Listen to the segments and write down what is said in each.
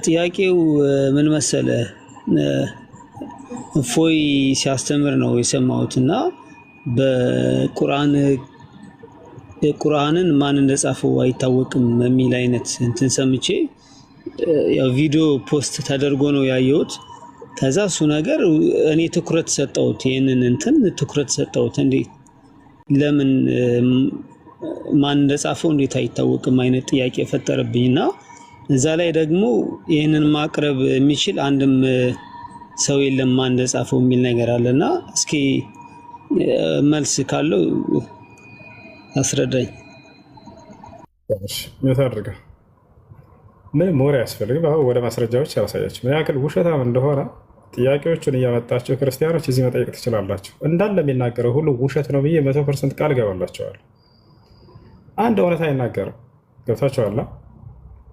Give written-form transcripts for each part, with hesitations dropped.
ጥያቄው ምን መሰለ እፎይ ሲያስተምር ነው የሰማሁትና ቁርአንን ማን እንደጻፈው አይታወቅም የሚል አይነት እንትን ሰምቼ ያው ቪዲዮ ፖስት ተደርጎ ነው ያየሁት። ከዛ እሱ ነገር እኔ ትኩረት ሰጠሁት፣ ይሄንን እንትን ትኩረት ሰጠሁት። እንዴት ለምን ማን እንደጻፈው እንዴት አይታወቅም አይነት ጥያቄ ፈጠረብኝና እዛ ላይ ደግሞ ይሄንን ማቅረብ የሚችል አንድም ሰው የለም ማን እንደጻፈው የሚል ነገር አለና እስኪ መልስ ካለው አስረዳኝ። እሺ ምታርጋ ምን ሞር ያስፈልግ ወደ ማስረጃዎች ያሳያችሁ ምን ያክል ውሸታም እንደሆነ ጥያቄዎቹን እያመጣችሁ ክርስቲያኖች እዚህ መጠየቅ ትችላላችሁ። እንዳለ የሚናገረው ሁሉ ውሸት ነው ብዬ 100% ቃል ገባላችኋለሁ። አንድ እውነት አይናገርም። ገብታችኋል?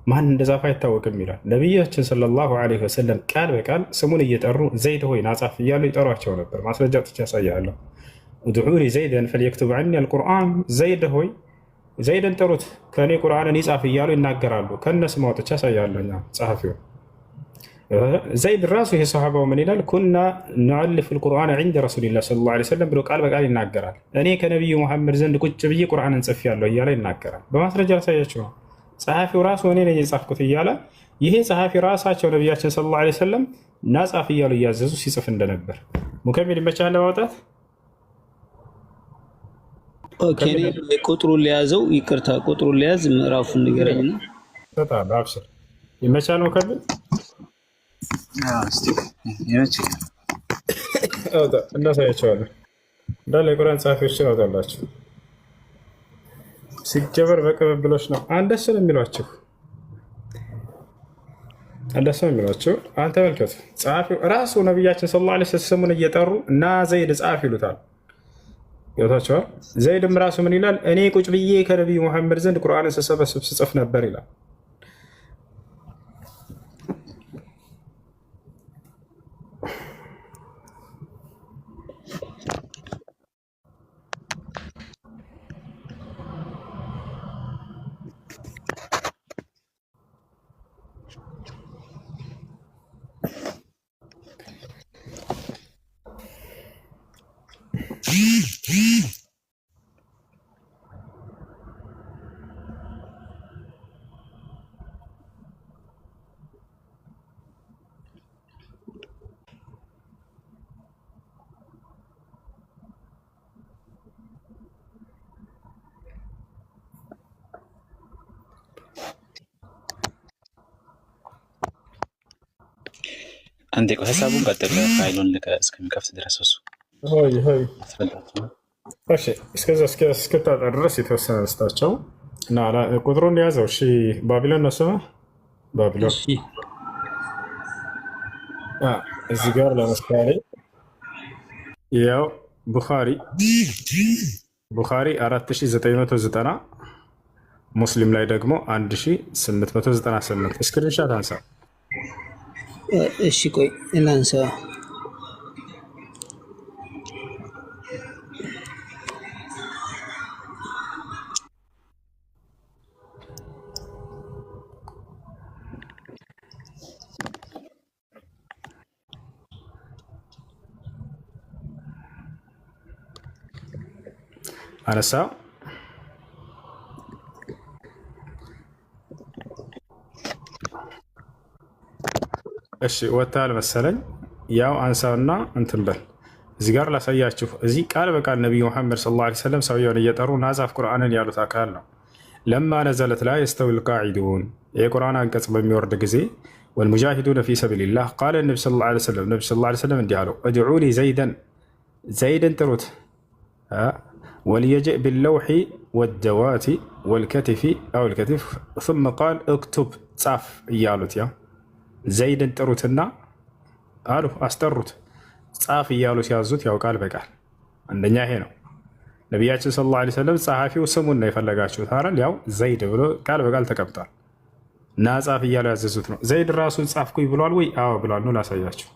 ማን እንደጻፈ አይታወቅም ይላል ነቢያችን ሰለላሁ ዐለይሂ ወሰለም። ቃል በቃል ስሙን እየጠሩ ዘይድ ሆይ ናጻፍ እያሉ ይጠሯቸው ነበር። ማስረጃ ጥቻ ያሳያለሁ። ኡድዑኒ ዘይደን ፈልየክቱብ ዐኒ አልቁርአን፣ ዘይድ ሆይ ዘይድን ጥሩት ከእኔ ቁርአንን ይጻፍ እያሉ ይናገራሉ። ከነስሙ አውጥቼ ያሳያለሁ። ጸሐፊው ዘይድ ራሱ ይሄ ሰሃባው ምን ይላል? ኩና ነዕልፍ አልቁርአን ዐንደ ረሱሊላህ ሰለላሁ ዐለይሂ ወሰለም ብሎ ቃል በቃል ይናገራል። እኔ ከነቢዩ መሐመድ ዘንድ ቁጭ ብዬ ቁርአንን ጽፌያለሁ እያለ ይናገራል። በማስረጃ ያሳያችሁ ነው። ጸሐፊው ራሱ እኔ ነኝ የጻፍኩት እያለ ይሄ ጸሐፊ ራሳቸው ነቢያችን ሰለላሁ ዐለይሂ ወሰለም ናጻፍ እያሉ እያዘዙ ሲጽፍ እንደነበር ሙከሚል ይመቻል ለማውጣት። ኦኬ ቁጥሩን ሊያዘው ይቅርታ፣ ቁጥሩን ሊያዝ ምዕራፉን ንገረኝና ተጣላ አብሽር። ይመቻል ሙከሚል እናሳያቸዋለን። እንዳለ የቁርአን ጸሐፊዎችን አውጣላችሁ። ሲጀበር በቅብብሎች ነው አንደስ ነው የሚሏችሁ፣ አንደስ ነው የሚሏችሁ። አንተ መልከቱ ጸሐፊው ራሱ ነቢያችን ሰለላሁ ዐለይሂ ወሰለም ስሙን እየጠሩ እና ዘይድ ጻፍ ይሉታል። ይወታቸዋል። ዘይድም ራሱ ምን ይላል? እኔ ቁጭ ብዬ ከነቢዩ መሐመድ ዘንድ ቁርአንን ስሰበስብ ስጽፍ ነበር ይላል። አንዴ ቆይ ሐሳቡን ቀጥል። ፋይሉን እስከሚከፍት ድረስ እሱ እሺ፣ እስከዛ እስክታጣ ድረስ የተወሰነ ልስጣቸው እና ቁጥሩን ያዘው። እሺ፣ ባቢሎን ነው ስምህ? ባቢሎን። እዚህ ጋር ለምሳሌ ያው ቡኻሪ 4990 ሙስሊም ላይ ደግሞ 1898 ስክሪንሻት አንሳ። እሺ ቆይ ላንሳ። አነሳ። እሺ ወታል መሰለኝ። ያው አንሳውና እንትን በል። እዚህ ጋር ላሳያችሁ። እዚህ ቃል በቃል ነቢዩ መሐመድ ሰለላሁ ዐለይሂ ወሰለም ሰውየውን እየጠሩ ናዛፍ ቁርአንን ያሉት አካል ነው። ለማ ነዘለት ላ የስተዊል ቃዒዱን የቁርአን አንቀጽ በሚወርድ ጊዜ ወልሙጃሂዱነ ፊ ሰቢልላህ ቃለ ነቢ ሰለላሁ ዐለይሂ ወሰለም እንዲህ አለው፣ እድዑኒ ዘይደን ጥሩት ወልየጅእ ቢለውሒ ወደዋቲ ወልከቲፊ አው ልከቲፍ ثم ቃል እክቱብ ጻፍ እያሉት ያ ዘይድን ጥሩትና አሉ አስጠሩት። ጻፍ እያሉ ሲያዙት ያውቃል በቃል አንደኛ ይሄ ነው። ነቢያችን ሰለላሁ ዐለይሂ ወሰለም ጸሐፊው ስሙን ነው የፈለጋችሁት አይደል? ያው ዘይድ ብሎ ቃል በቃል ተቀምጧል እና ጻፍ እያሉ ያዘዙት ነው። ዘይድ ራሱን ጻፍኩኝ ብሏል ወይ? አዎ ብሏል። ነው ላሳያችሁ።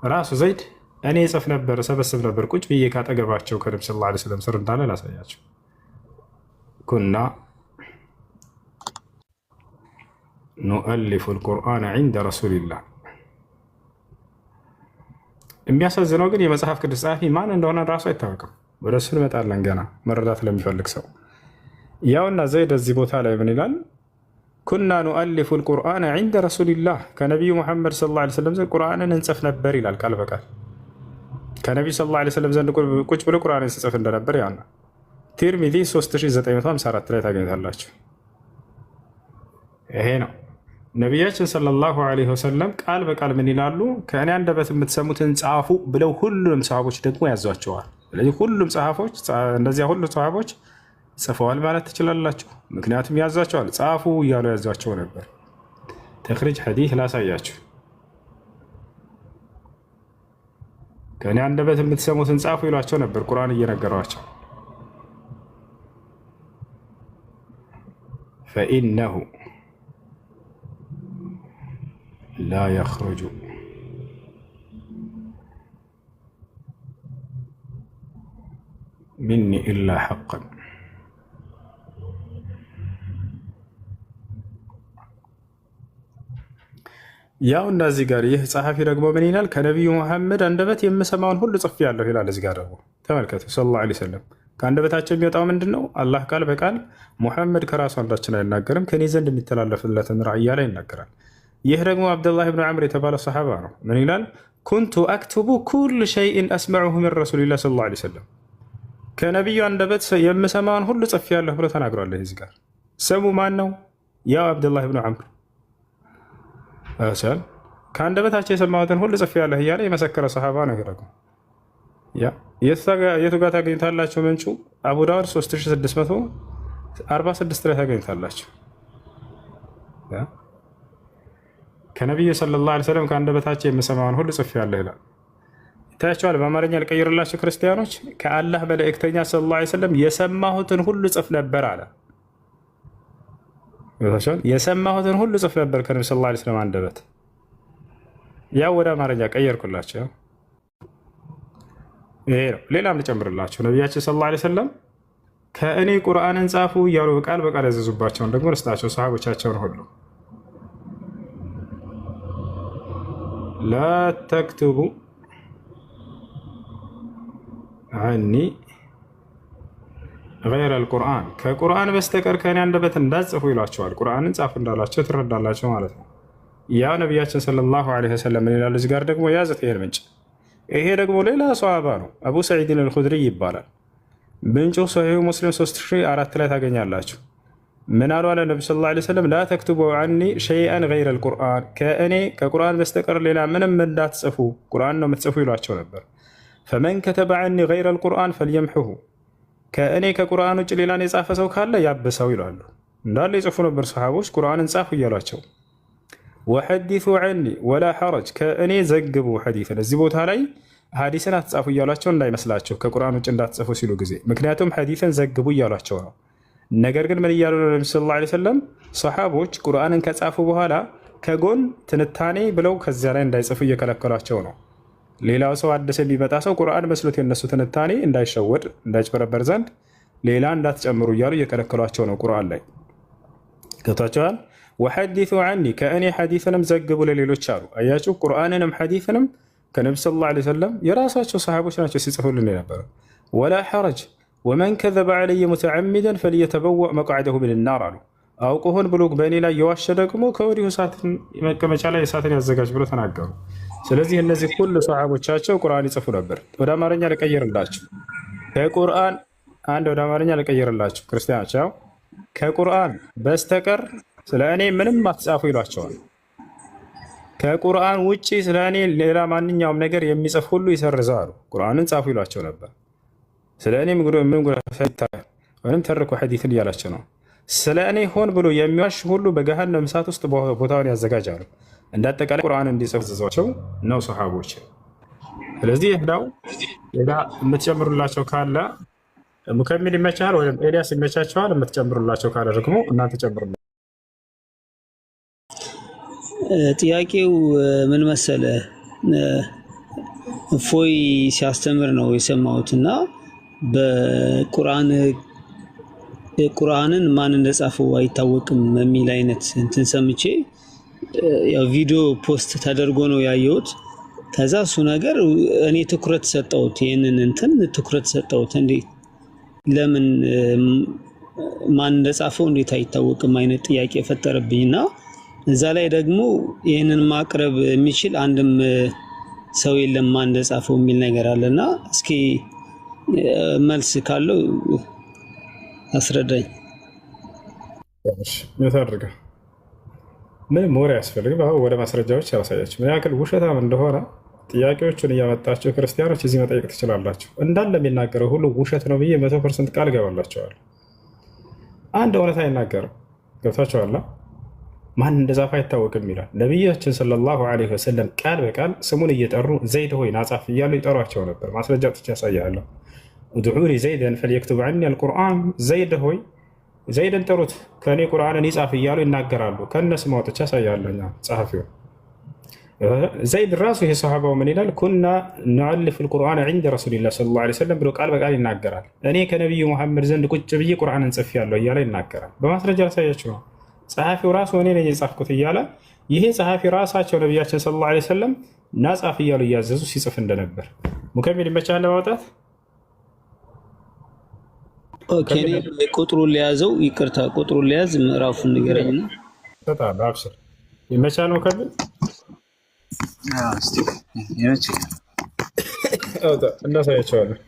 ራሱ ዘይድ እኔ ጽፍ ነበር ሰበስብ ነበር ቁጭ ብዬ ካጠገባቸው ከነቢ ሰለላሁ ዐለይሂ ወሰለም ስር እንዳለ ላሳያችሁ። ኩና ኑአሊፉ ልቁርአን ዒንደ ረሱሊላህ። የሚያሳዝነው ግን የመጽሐፍ ቅዱስ ጸሐፊ ማን እንደሆነ ራሱ አይታወቅም። ወደ እሱ እንመጣለን ገና መረዳት ለሚፈልግ ሰው። ያውና ዘይድ እዚህ ቦታ ላይ ምን ይላል? ኩና ኑአሊፉ ልቁርአን ዒንደ ረሱሊላህ፣ ከነቢዩ ሙሐመድ ሰለላሁ ዐለይሂ ወሰለም ዘንድ ቁርአንን እንጽፍ ነበር ይላል ቃል በቃል። ከነቢዩ ሰለላሁ ዐለይሂ ወሰለም ዘንድ ቁጭ ብሎ ቁርአንን ሲጽፍ እንደነበር ያና ቲርሚዚ 3954 ላይ ታገኝታላችሁ። ይሄ ነው ነቢያችን ሰለላሁ ዐለይሂ ወሰለም ቃል በቃል ምን ይላሉ? ከእኔ አንደበት የምትሰሙትን ጻፉ ብለው ሁሉንም ሰሃቦች ደግሞ ያዟቸዋል። ስለዚህ ሁሉም ጸሐፎች እነዚያ ሁሉ ሰሃቦች ጽፈዋል ማለት ትችላላችሁ። ምክንያቱም ያዟቸዋል፣ ጻፉ እያሉ ያዟቸው ነበር። ተኽሪጅ ሐዲስ ላሳያችሁ። ከእኔ አንደበት የምትሰሙትን ጻፉ ይሏቸው ነበር ቁርአን እየነገሯቸው። ፈኢነሁ ላ የኽሩጁ ሚኒ ኢላ ሐቀን። ያው እነዚህ ጋር ይህ ጸሐፊ ደግሞ ምን ይላል? ከነቢዩ መሐመድ አንደበት የምሰማውን ሁሉ ጽፌአለሁ ይላል። እዚህ ጋር ደግሞ ተመልከቱ። ሰለላሁ ዐለይሂ ወሰለም ከአንደበታቸው የሚወጣው ምንድን ነው? አላህ ቃል በቃል ሙሐመድ ከራሱ አንዳችን አይናገርም ከኔ ዘንድ የሚተላለፍለትን ራእያ ላይ ይናገራል። ይህ ደግሞ አብደላህ ብን ዐምር የተባለው ሰሓባ ነው። ምን ይላል? ኩንቱ አክቱቡ ኩል ሸይእን አስመዑሁ ሚን ረሱሊላህ ሰለላሁ ዐለይሂ ወሰለም፣ ከነቢዩ አንደበት የምሰማውን ሁሉ ጽፌአለሁ ብሎ ተናግሯል። እዚህ ጋር ስሙ ማን ነው? ያው አብደላህ ብን ዐምር ከአንደበታቸው የሰማሁትን ሁሉ ጽፌአለሁ እያለ የመሰከረ ሰሓባ ነው። ይረጉ የቱ ጋር ታገኝታላቸው? ምንጩ አቡ ዳውድ 3646 ላይ ታገኝታላቸው። ከነቢዩ ሰለላሁ ዐለይሂ ወሰለም ከአንደበታቸው የምሰማውን ሁሉ ጽፌአለሁ ይላል። ይታያቸዋል። በአማርኛ ልቀይርላቸው ክርስቲያኖች፣ ከአላህ መልእክተኛ ሰለላሁ ዐለይሂ ወሰለም የሰማሁትን ሁሉ ጽፍ ነበር አለ። የሰማሁትን ሁሉ ጽፍ ነበር ከነቢ ሰለላሁ ዐለይሂ ወሰለም አንደበት። ያው ወደ አማርኛ ቀየርኩላቸው። ይሄ ነው። ሌላም ልጨምርላቸው። ነቢያችን ሰለላሁ ዐለይሂ ወሰለም ከእኔ ቁርአንን ጻፉ እያሉ ቃል በቃል ያዘዙባቸውን ደግሞ ርስታቸው ሰሃቦቻቸውን ሁሉ ላ ተክቱቡ አኒ ገይረ አልቁርአን፣ ከቁርአን በስተቀር ከእኔ አንደበት እንዳትጽፉ ይሏቸዋል። ቁርአንን ጻፉ እንዳላቸው ትረዳላቸው ማለት ነው። ያው ነቢያችን ሰለላሁ ዐለይሂ ወሰለም ምን ይላሉ? እዚህ ጋር ደግሞ የያዘት ይሄን ምንጭ። ይሄ ደግሞ ሌላ ሰሃባ ነው፣ አቡ ሰዒድን አልኹድሪ ይባላል። ምንጩ ሰሒሁ ሙስሊም 3004 ላይ ታገኛላችሁ። ምን አሉ አለ ነቢ ሰለላሁ ዐለይሂ ወሰለም? ላ ተክቱቡ ዐኒ ሸይአን ገይረ አልቁርአን፣ ከእኔ ከቁርአን በስተቀር ሌላ ምንም እንዳትጽፉ፣ ቁርአን ነው የምትጽፉ ይሏቸው ነበር። ፈመን ከተበ ዐኒ ገይረ አልቁርአን ፈልየምሕሁ፣ ከእኔ ከቁርአን ውጭ ሌላን የጻፈ ሰው ካለ ያብሰው ይላሉ። እንዳለ የጽፉ ነበር ሰሃቦች ቁርአንን ጻፉ እያሏቸው። ወሐዲሱ ዐኒ ወላ ሐረጅ፣ ከእኔ ዘግቡ ሐዲስን። እዚህ ቦታ ላይ ሐዲስን አትጻፉ እያሏቸው እንዳይመስላቸው ከቁርአን ውጭ እንዳትጽፉ ሲሉ ጊዜ፣ ምክንያቱም ሐዲስን ዘግቡ እያሏቸው ነው። ነገር ግን ምን እያሉ ነው? ነቢ ሰለላሁ ዐለይሂ ወሰለም ሰሃቦች ቁርአንን ከጻፉ በኋላ ከጎን ትንታኔ ብለው ከዚያ ላይ እንዳይጽፉ እየከለከሏቸው ነው። ሌላው ሰው አዲስ የሚመጣ ሰው ቁርአን መስሎት የነሱ ትንታኔ እንዳይሸወድ እንዳይጭበረበር ዘንድ ሌላ እንዳትጨምሩ እያሉ እየከለከሏቸው ነው። ቁርአን ላይ ገብታችኋል? ወሐዲሱ ዐኒ፣ ከእኔ ሐዲስንም ዘግቡ ለሌሎች አሉ። አያችሁ፣ ቁርአንንም ሐዲስንም ከነቢ ሰለላሁ ዐለይሂ ወሰለም የራሳቸው ሰሃቦች ናቸው ሲጽፉልን የነበረ። ወላ ሐረጅ ወመን ከዘበ ዐለየ ሙተዐሚደን ፈልየተበወእ መቅዐደሁ ሚነናር አሉ። አውቆ ሆን ብሎ በእኔ ላይ የዋሸ ደግሞ ከወዲሁ እሳትን መቀመጫ ላይ እሳትን ያዘጋጅ ብሎ ተናገሩ። ስለዚህ እነዚህ ሁሉ ሰሃቦቻቸው ቁርአን ይጽፉ ነበር። ወደ አማርኛ ልቀይርላችሁ። ከቁርአን ወደ አማርኛ ልቀይርላችሁ ክርስቲያኖች፣ ያው ከቁርአን በስተቀር ስለ እኔ ምንም አትጻፉ ይሏቸዋል። ከቁርአን ውጭ ስለ እኔ ሌላ ማንኛውም ነገር የሚጽፍ ሁሉ ይሰርዛሉ። ቁርአንን ጻፉ ይሏቸው ነበር። ስለ እኔ ምን ወይም ተርኩ ሐዲስን እያላቸው ነው። ስለ እኔ ሆን ብሎ የሚዋሽ ሁሉ በገሃነም እሳት ውስጥ ቦታውን ያዘጋጃሉ። እንዳጠቃላይ ቁርአን እንዲጽፍ ዘዟቸው ነው ሰሃቦች። ስለዚህ ይህዳው ሌላ የምትጨምሩላቸው ካለ ሙከሚል ይመቻል ወይም ኤልያስ ይመቻቸዋል። የምትጨምሩላቸው ካለ ደግሞ እናንተ ጨምሩ። ጥያቄው ምን መሰለ? እፎይ ሲያስተምር ነው የሰማሁትና በቁርአን ቁርአንን ማን እንደጻፈው አይታወቅም የሚል አይነት እንትን ሰምቼ ያው ቪዲዮ ፖስት ተደርጎ ነው ያየሁት። ከዛ እሱ ነገር እኔ ትኩረት ሰጠሁት፣ ይሄንን እንትን ትኩረት ሰጠሁት። እንዴ ለምን ማን እንደጻፈው እንዴት አይታወቅም አይነት ጥያቄ ፈጠረብኝና እዛ ላይ ደግሞ ይሄንን ማቅረብ የሚችል አንድም ሰው የለም ማን እንደጻፈው የሚል ነገር አለና እስኪ መልስ ካለው አስረዳኝ። ምታደርጋ ምንም ወሬ ያስፈልግም። አሁን ወደ ማስረጃዎች ያሳያችሁ ምን ያክል ውሸታም እንደሆነ ጥያቄዎቹን እያመጣችሁ ክርስቲያኖች እዚህ መጠየቅ ትችላላችሁ። እንዳለ የሚናገረው ሁሉ ውሸት ነው ብዬ 100% ቃል ገባላቸዋል። አንድ እውነት አይናገርም። ገብታችኋል? ማን እንደጻፈ አይታወቅም ይላል ነቢያችን ሰለላሁ ዐለይሂ ወሰለም። ቃል በቃል ስሙን እየጠሩ ዘይድ ሆይ ናጻፍ እያሉ ይጠሯቸው ነበር። ማስረጃ ጥቻ ያሳያለሁ። ኡድዑኒ ዘይደን ፈልየክቱብ ዐኒ አልቁርአን፣ ዘይድ ሆይ ዘይድን ጥሩት ከእኔ ቁርአንን ይጻፍ እያሉ ይናገራሉ። ከነስሙ አውጥቼ ያሳያለሁ። ጸሐፊው ዘይድ ራሱ ይሄ ሰሃባው ምን ይላል? ኩና ኑዐልፍ አልቁርአን ዐንደ ረሱሊላህ ሰለላሁ ዐለይሂ ወሰለም ብሎ ቃል በቃል ይናገራል። እኔ ከነቢዩ መሐመድ ዘንድ ቁጭ ብዬ ቁርአንን ጽፌያለሁ እያለ ይናገራል። በማስረጃ ላሳያችሁ ነው። ጸሐፊው ራሱ እኔ ነኝ የጻፍኩት እያለ ይሄ ጸሐፊ ራሳቸው ነቢያችን ሰለላሁ ዐለይሂ ወሰለም ናጻፍ እያሉ እያዘዙ ሲጽፍ እንደነበር ሙከሚል ይመቻል ለማውጣት። ኦኬ ቁጥሩን ለያዘው ይቅርታ፣ ቁጥሩን ለያዝ ምዕራፉን ንገረኝና ተጣላ አብሽር ይመቻል ነው ከብል እናሳያቸዋለን።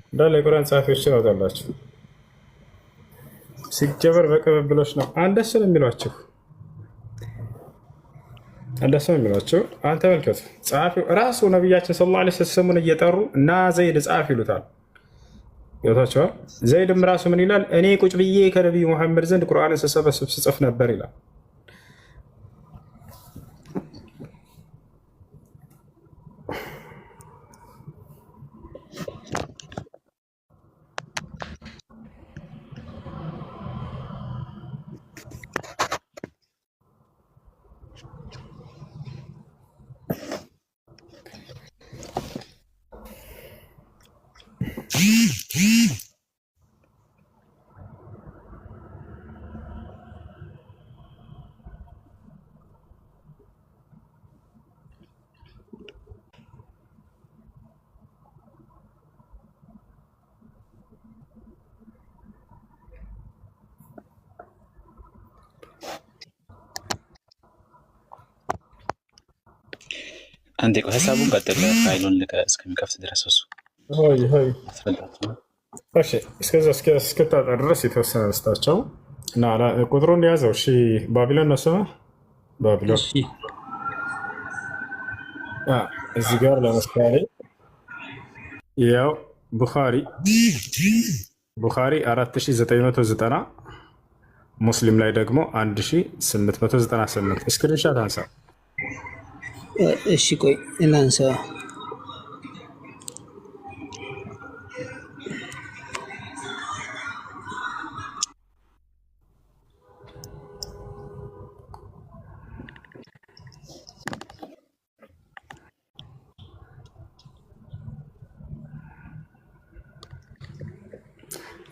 እንዳለ የቁርአን ጸሐፊዎችን አውጣላችሁ። ሲጀበር በቅብብሎች ነው አንደስ ነው የሚሏቸው፣ አንደስ ነው የሚሏቸው። አንተ መልከቱ ጸሐፊው ራሱ ነቢያችን ሰለላሁ ዐለይሂ ወሰለም ስሙን እየጠሩ እና ዘይድ ጻፍ ይሉታል። ይወታቸዋል። ዘይድም ራሱ ምን ይላል? እኔ ቁጭ ብዬ ከነቢዩ መሐመድ ዘንድ ቁርአንን ስሰበስብ ስጽፍ ነበር ይላል። አንዴ ቆይ ሀሳቡን ቀጥል። ፋይሉን እስከሚከፍት ድረስ እሱ እሺ፣ እስከዛ እስክታጣ ድረስ የተወሰነ ልስጣቸው እና ቁጥሩን የያዘው እሺ። ባቢሎን ነው ስምህ? ባቢሎን እዚህ ጋር ለምሳሌ ያው ቡኻሪ 4990 ሙስሊም ላይ ደግሞ 1898 ስክሪንሻት አንሳ። እሺ ቆይ እናንሳ።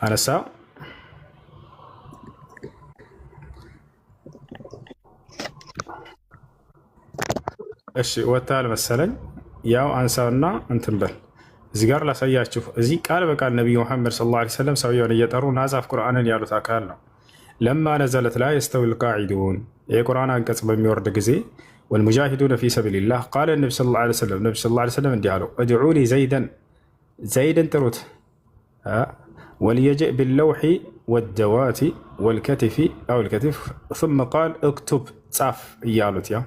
አነሳ። እሺ ወታል መሰለኝ። ያው አንሳውና እንትን በል። እዚህ ጋር ላሳያችሁ። እዚህ ቃል በቃል ነቢዩ መሐመድ ሰለላሁ ዐለይሂ ወሰለም ሰውየውን እየጠሩ ናዛፍ ቁርአንን ያሉት አካል ነው። ለማ ነዘለት ላ የስተዊል ቃዒዱን የቁርአን አንቀጽ በሚወርድ ጊዜ ወልሙጃሂዱነ ፊ ሰቢልላህ ቃለ ነቢ ሰለላሁ ዐለይሂ ወሰለም ነቢ ሰለላሁ ዐለይሂ ወሰለም እንዲህ አለው፣ እድዑኒ ዘይድን ጥሩት ወልየጅእ ቢለውሒ ወደዋቲ ወልከቲፊ አው ልከቲፍ ثم ቃል እክቱብ ጻፍ እያሉት ያው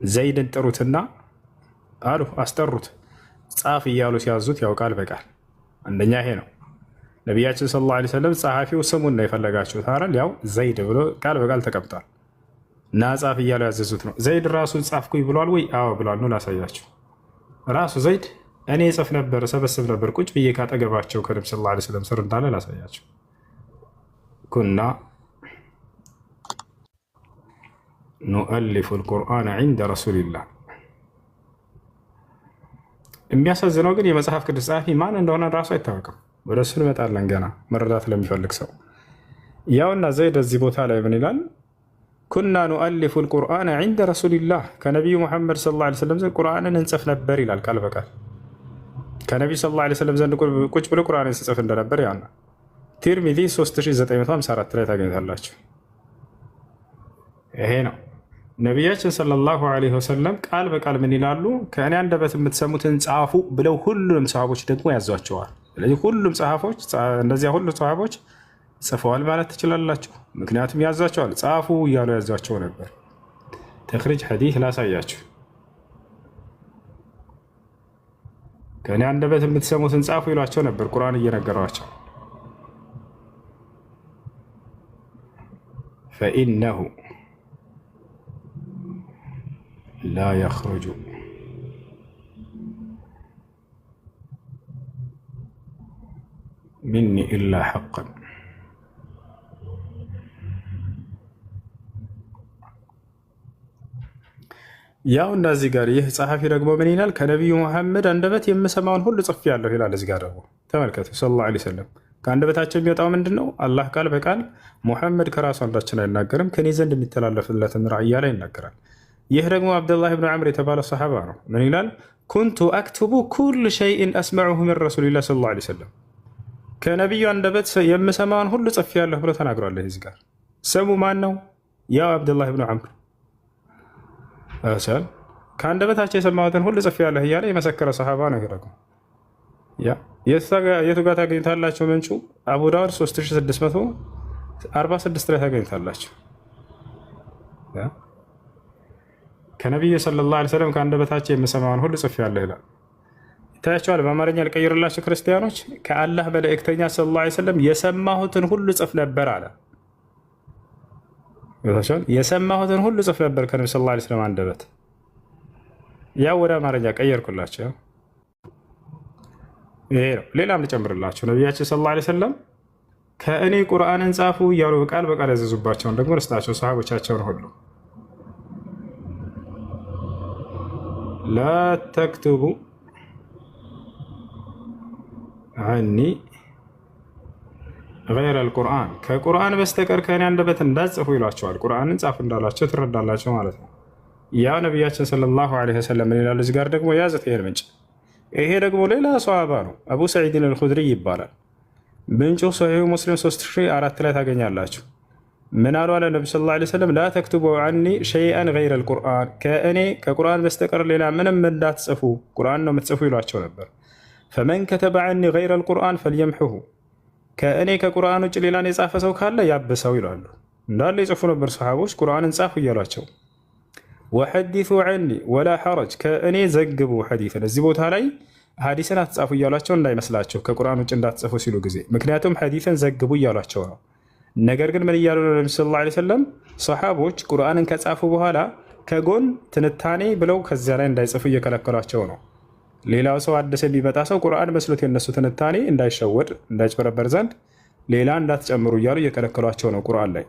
ዘይድን ጥሩትና አሉ አስጠሩት ጻፍ እያሉ ሲያዙት ያው ቃል በቃል አንደኛ ይሄ ነው። ነቢያችን ሰለላሁ ዐለይሂ ወሰለም ጸሐፊው ስሙን ነው የፈለጋችሁት አይደል? ያው ዘይድ ብሎ ቃል በቃል ተቀምጧል እና ጻፍ እያሉ ያዘዙት ነው። ዘይድ ራሱን ጻፍኩኝ ብሏል ወይ? አዎ ብሏል። ነው ላሳያችሁ። ራሱ ዘይድ እኔ ጽፍ ነበር ሰበስብ ነበር ቁጭ ብዬ ካጠገባቸው ከነብዩ ሰለላሁ ዐለይሂ ወሰለም ስር እንዳለ ላሳያችሁ። ኩና ኑአሊፉ አልቁርአን ዐንደ ረሱሊላህ። የሚያሳዝነው ግን የመጽሐፍ ቅዱስ ጸሐፊ ማን እንደሆነ ራሱ አይታወቅም። ወደ እሱ እንመጣለን ገና መረዳት ለሚፈልግ ሰው። ያውና ዘይድ እዚህ ቦታ ላይ ምን ይላል? ኩና ኑአሊፉ ልቁርአን ዒንደ ረሱሊላህ ከነቢዩ ሙሐመድ ሰለላሁ ዐለይሂ ወሰለም ዘንድ ቁርአንን እንጽፍ ነበር ይላል ቃል በቃል። ከነቢዩ ሰለላሁ ዐለይሂ ወሰለም ዘንድ ቁጭ ብሎ ቁርአንን ሲጽፍ እንደነበር ያና ቲርሚዚ 3954 ላይ ታገኝታላችሁ። ይሄ ነው ነቢያችን ሰለላሁ ዐለይሂ ወሰለም ቃል በቃል ምን ይላሉ? ከእኔ አንደበት የምትሰሙትን ጻፉ ብለው ሁሉንም ሰሃቦች ደግሞ ያዟቸዋል። ስለዚህ ሁሉም ጸሐፎች እነዚያ ሁሉ ሰሃቦች ጽፈዋል ማለት ትችላላችሁ። ምክንያቱም ያዟቸዋል፣ ጻፉ እያሉ ያዟቸው ነበር። ተኽሪጅ ሐዲስ ላሳያችሁ። ከእኔ አንደበት የምትሰሙትን ጻፉ ይሏቸው ነበር ቁርአን እየነገሯቸው። ፈኢነሁ ላ የኽሩጁ ሚኒ ኢላ ሐቀን ያው እንደዚህ ጋር ይህ ጸሐፊ ደግሞ ምን ይላል? ከነቢዩ መሐመድ አንደበት የምሰማውን ሁሉ ጽፌአለሁ ይላል። እዚህ ጋር ደግሞ ተመልከቱ። ሰለላሁ ዐለይሂ ወሰለም ከአንደበታቸው የሚወጣው ምንድን ነው? አላህ ቃል በቃል ሙሐመድ ከራሱ አንዳችን አይናገርም፣ ከኔ ዘንድ የሚተላለፍለትን ራእያ ላይ ይናገራል። ይህ ደግሞ አብደላህ ብን ዐምር የተባለ ሰሓባ ነው። ምን ይላል? ኩንቱ አክቱቡ ኩል ሸይእን አስመዑሁ ሚን ረሱሊላህ ሰለላሁ ዐለይሂ ወሰለም ከነቢዩ አንደበት የምሰማውን ሁሉ ጽፌአለሁ ብሎ ተናግሯል። እዚህ ጋር ስሙ ማን ነው? ያው አብደላህ ብን ዐምር ከአንደበታቸው የሰማሁትን ሁሉ ጽፌአለሁ እያለ የመሰከረ ሰሓባ ነው። ደግሞ የቱ ጋር ታገኝታላቸው? ምንጩ አቡ ዳውድ 3646 ላይ ታገኝታላቸው። ከነቢዩ ሰለላሁ ዐለይሂ ወሰለም ከአንደበታቸው የምሰማውን ሁሉ ጽፌአለሁ ይላል። ይታያቸዋል። በአማርኛ ልቀይርላቸው ክርስቲያኖች። ከአላህ መልእክተኛ ሰለላሁ ዐለይሂ ወሰለም የሰማሁትን ሁሉ ጽፍ ነበር አለ። የሰማሁትን ሁሉ ጽፍ ነበር ከነቢ ሰለላሁ ዐለይሂ ወሰለም አንደበት። ያው ወደ አማርኛ ቀየርኩላቸው። ይሄ ነው። ሌላም ልጨምርላቸው። ነቢያችን ሰለላሁ ዐለይሂ ወሰለም ከእኔ ቁርአንን ጻፉ እያሉ ቃል በቃል ያዘዙባቸውን ደግሞ ርስታቸው ሰሃቦቻቸውን ሁሉ ላ ተክቱቡ ዐኒ ገይረ አልቁርአን ከቁርአን በስተቀር ከእኔ አንደበት እንዳትጽፉ ይሏቸዋል። ቁርአንን ጻፉ እንዳላቸው ትረዳላቸው ማለት ነው። ያው ነቢያችን ሰለላሁ ዐለይሂ ወሰለም ምን ይላሉ? እዚህ ጋር ደግሞ ያዘት ይሄን ምንጭ። ይሄ ደግሞ ሌላ ሰሃባ ነው፣ አቡ ሰዒድን አልኹድሪ ይባላል። ምንጩ ሶሒህ ሙስሊም 3004 ላይ ታገኛላችሁ። ምን አሉ አለ ነቢ ሰለላሁ ዐለይሂ ወሰለም? ላ ተክቱቡ ዐኒ ሸይአን ገይረ አልቁርአን ከእኔ ከቁርአን በስተቀር ሌላ ምንም እንዳትጽፉ ቁርአን ነው የምትጽፉ ይሏቸው ነበር። ፈመን ከተበ ዐኒ ገይረ አልቁርአን ፈልየምሑሁ ከእኔ ከቁርአን ውጭ ሌላን የጻፈ ሰው ካለ ያብሰው ይላሉ። እንዳለ የጽፉ ነበር ሰሃቦች ቁርአንን ጻፉ እያሏቸው። ወሐዲሱ ዐኒ ወላ ሐረጅ ከእኔ ዘግቡ ሐዲስን። እዚህ ቦታ ላይ ሐዲስን አትጻፉ እያሏቸው እንዳይመስላቸው ከቁርአን ውጭ እንዳትጽፉ ሲሉ ጊዜ፣ ምክንያቱም ሐዲስን ዘግቡ እያሏቸው ነው። ነገር ግን ምን እያሉ ነው ነቢ ሰለላሁ ዐለይሂ ወሰለም? ሰሃቦች ቁርአንን ከጻፉ በኋላ ከጎን ትንታኔ ብለው ከዚያ ላይ እንዳይጽፉ እየከለከሏቸው ነው። ሌላው ሰው አዲስ የሚመጣ ሰው ቁርአን መስሎት የነሱ ትንታኔ እንዳይሸወድ እንዳይጭበረበር ዘንድ ሌላ እንዳትጨምሩ እያሉ እየከለከሏቸው ነው። ቁርአን ላይ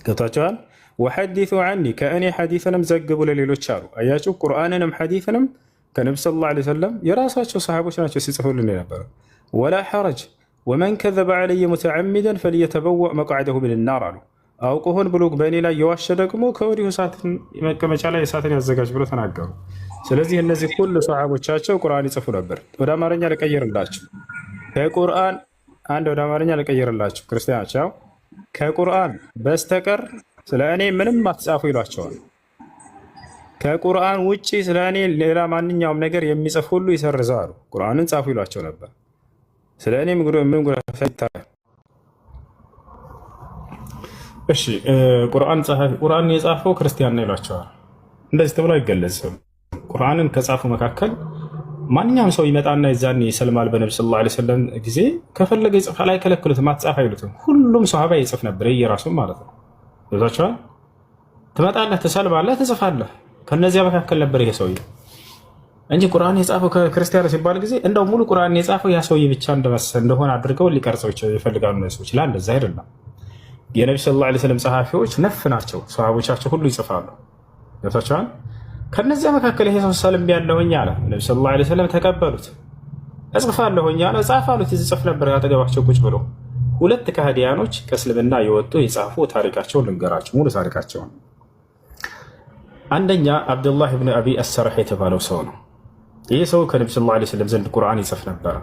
ገብታችኋል። ወሐዲሱ ዐኒ ከእኔ ሐዲስንም ዘግቡ ለሌሎች አሉ። አያችሁ፣ ቁርአንንም ሐዲስንም ከነቢ ሰለላሁ ዐለይሂ ወሰለም የራሳቸው ሰሃቦች ናቸው ሲጽፉልን የነበረ። ወላ ሐረጅ ወመን ከዘበ ዐለየ ሙተዐሚደን ፈልየተበወእ መቅዐደሁ ሚነናር አሉ። አውቆ ሆን ብሎ በእኔ ላይ የዋሸ ደግሞ ከወዲሁ እሳትን መቀመጫ ላይ እሳትን ያዘጋጅ ብሎ ተናገሩ። ስለዚህ እነዚህ ሁሉ ሰሃቦቻቸው ቁርአን ይጽፉ ነበር። ወደ አማርኛ ልቀይርላችሁ። ከቁርአን ወደ አማርኛ ልቀይርላችሁ ክርስቲያኖች፣ ያው ከቁርአን በስተቀር ስለ እኔ ምንም አትጻፉ ይሏቸዋል። ከቁርአን ውጭ ስለ እኔ ሌላ ማንኛውም ነገር የሚጽፍ ሁሉ ይሰርዘዋሉ። ቁርአንን ጻፉ ይሏቸው ነበር። ስለ እኔ ምን ጉዳት ይታያል? እሺ ቁርአን የጻፈው ክርስቲያን ነው ይሏቸዋል። እንደዚህ ተብሎ አይገለጽም። ቁርአንን ከጻፉ መካከል ማንኛውም ሰው ይመጣና የዛኔ ይሰልማል። በነቢ ሰለላሁ ዐለይሂ ወሰለም ጊዜ ከፈለገ ይጽፋል፣ አይከለክሉትም፣ አትጻፍ አይሉትም። ሁሉም ሰሃባ ይጽፍ ነበር የራሱም ማለት ነው። ይዛችኋል። ትመጣለህ፣ ትሰልማለህ፣ ትጽፋለህ። ከነዚያ መካከል ነበር ይሄ ሰውዬ እንጂ ቁርአን የጻፈው ከክርስቲያኖ ሲባል ጊዜ እንደው ሙሉ ቁርአን የጻፈው ያ ሰውዬ ብቻ እንደሆነ አድርገው ሊቀርጸው ይፈልጋሉ ሰዎች። ላ እንደዛ አይደለም። የነቢ ሰለላሁ ዐለይሂ ወሰለም ጸሐፊዎች ነፍ ናቸው። ሰሃቦቻቸው ሁሉ ይጽፋሉ። ይዛችኋል። ከነዚያ መካከል ይሄ ሰው ሰልም ያለሁኝ አለ። ነቢ ሰለላሁ ዐለይሂ ወሰለም ተቀበሉት። እጽፋለሁኝ አለ። ጻፍ አሉት። ይጽፍ ነበር አጠገባቸው ቁጭ ብሎ። ሁለት ከሃዲያኖች ከእስልምና የወጡ የጻፉ ታሪካቸውን ልንገራችሁ፣ ሙሉ ታሪካቸውን። አንደኛ አብዱላህ ብን አቢ አሰርሕ የተባለው ሰው ነው። ይህ ሰው ከነቢ ሰለላሁ ዐለይሂ ወሰለም ዘንድ ቁርአን ይጽፍ ነበረ።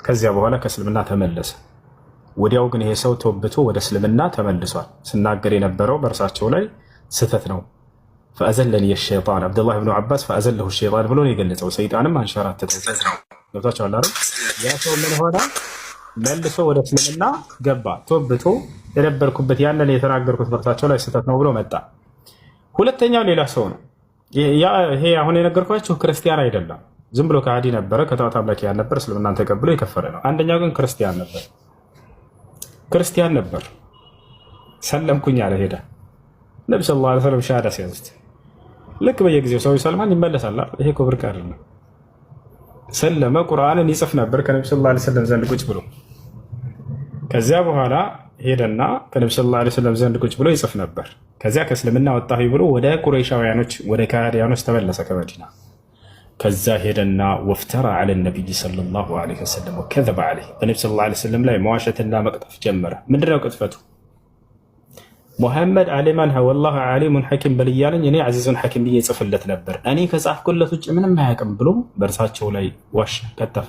ከዚያ በኋላ ከእስልምና ተመለሰ። ወዲያው ግን ይሄ ሰው ተወብቶ ወደ እስልምና ተመልሷል። ስናገር የነበረው በእርሳቸው ላይ ስህተት ነው። ፈአዘለኒ የሸይጣን አብዱላህ ብኑ አባስ ፈአዘለሁ ሸይጣን ብሎ ነው የገለጸው። ሰይጣንም አንሸራተተው። ገብታችኋል አይደል? ያ ሰው ምን ሆነ? መልሶ ወደ እስልምና ገባ። ተወብቶ የነበርኩበት ያንን የተናገርኩት በእርሳቸው ላይ ስህተት ነው ብሎ መጣ። ሁለተኛው ሌላ ሰው ነው። ይሄ አሁን የነገርኳችሁ ክርስቲያን አይደለም፣ ዝም ብሎ ከሃዲ ነበረ፣ ከጣዖት አምላኪያን ነበር። እስልምናን ተቀብሎ የከፈረ ነው። አንደኛው ግን ክርስቲያን ነበር። ሰለምኩኝ አለ፣ ሄደ። ነቢ ሰለላሁ ዐለይሂ ወሰለም ሻሃዳ ሲያዙት ልክ በየጊዜው ሰው ይሰልማል ይመለሳል። ይሄ እኮ ብርቅ አይደለም። ሰለመ። ቁርአንን ይጽፍ ነበር ከነቢ ሰለላሁ ዐለይሂ ወሰለም ዘንድ ቁጭ ብሎ። ከዚያ በኋላ ሄደና ከነቢ ሰለላሁ ዐለይሂ ወሰለም ዘንድ ቁጭ ብሎ ይጽፍ ነበር። ከዚያ ከእስልምና ወጣሁ ብሎ ወደ ቁረይሻውያኖች ወደ ካህዲያኖች ተመለሰ ከመዲና። ከዛ ሄደና ወፍተራ ዐለ ነቢይ ሰለላሁ ዐለይሂ ወሰለም ወከዘበ ዐለይህ በነቢ ሰለላሁ ዐለይሂ ወሰለም ላይ መዋሸትና መቅጠፍ ጀመረ። ምንድነው ቅጥፈቱ? ሙሐመድ ዓሊማን ወላሂ ዓሊሙን ሐኪም በል እያለኝ እኔ ዐዚዙን ሐኪም ብዬ ጽፍለት ነበር፣ እኔ ከጻፍኩለት ውጭ ምንም አያውቅም ብሎ በእርሳቸው ላይ ዋሸ፣ ቀጠፈ።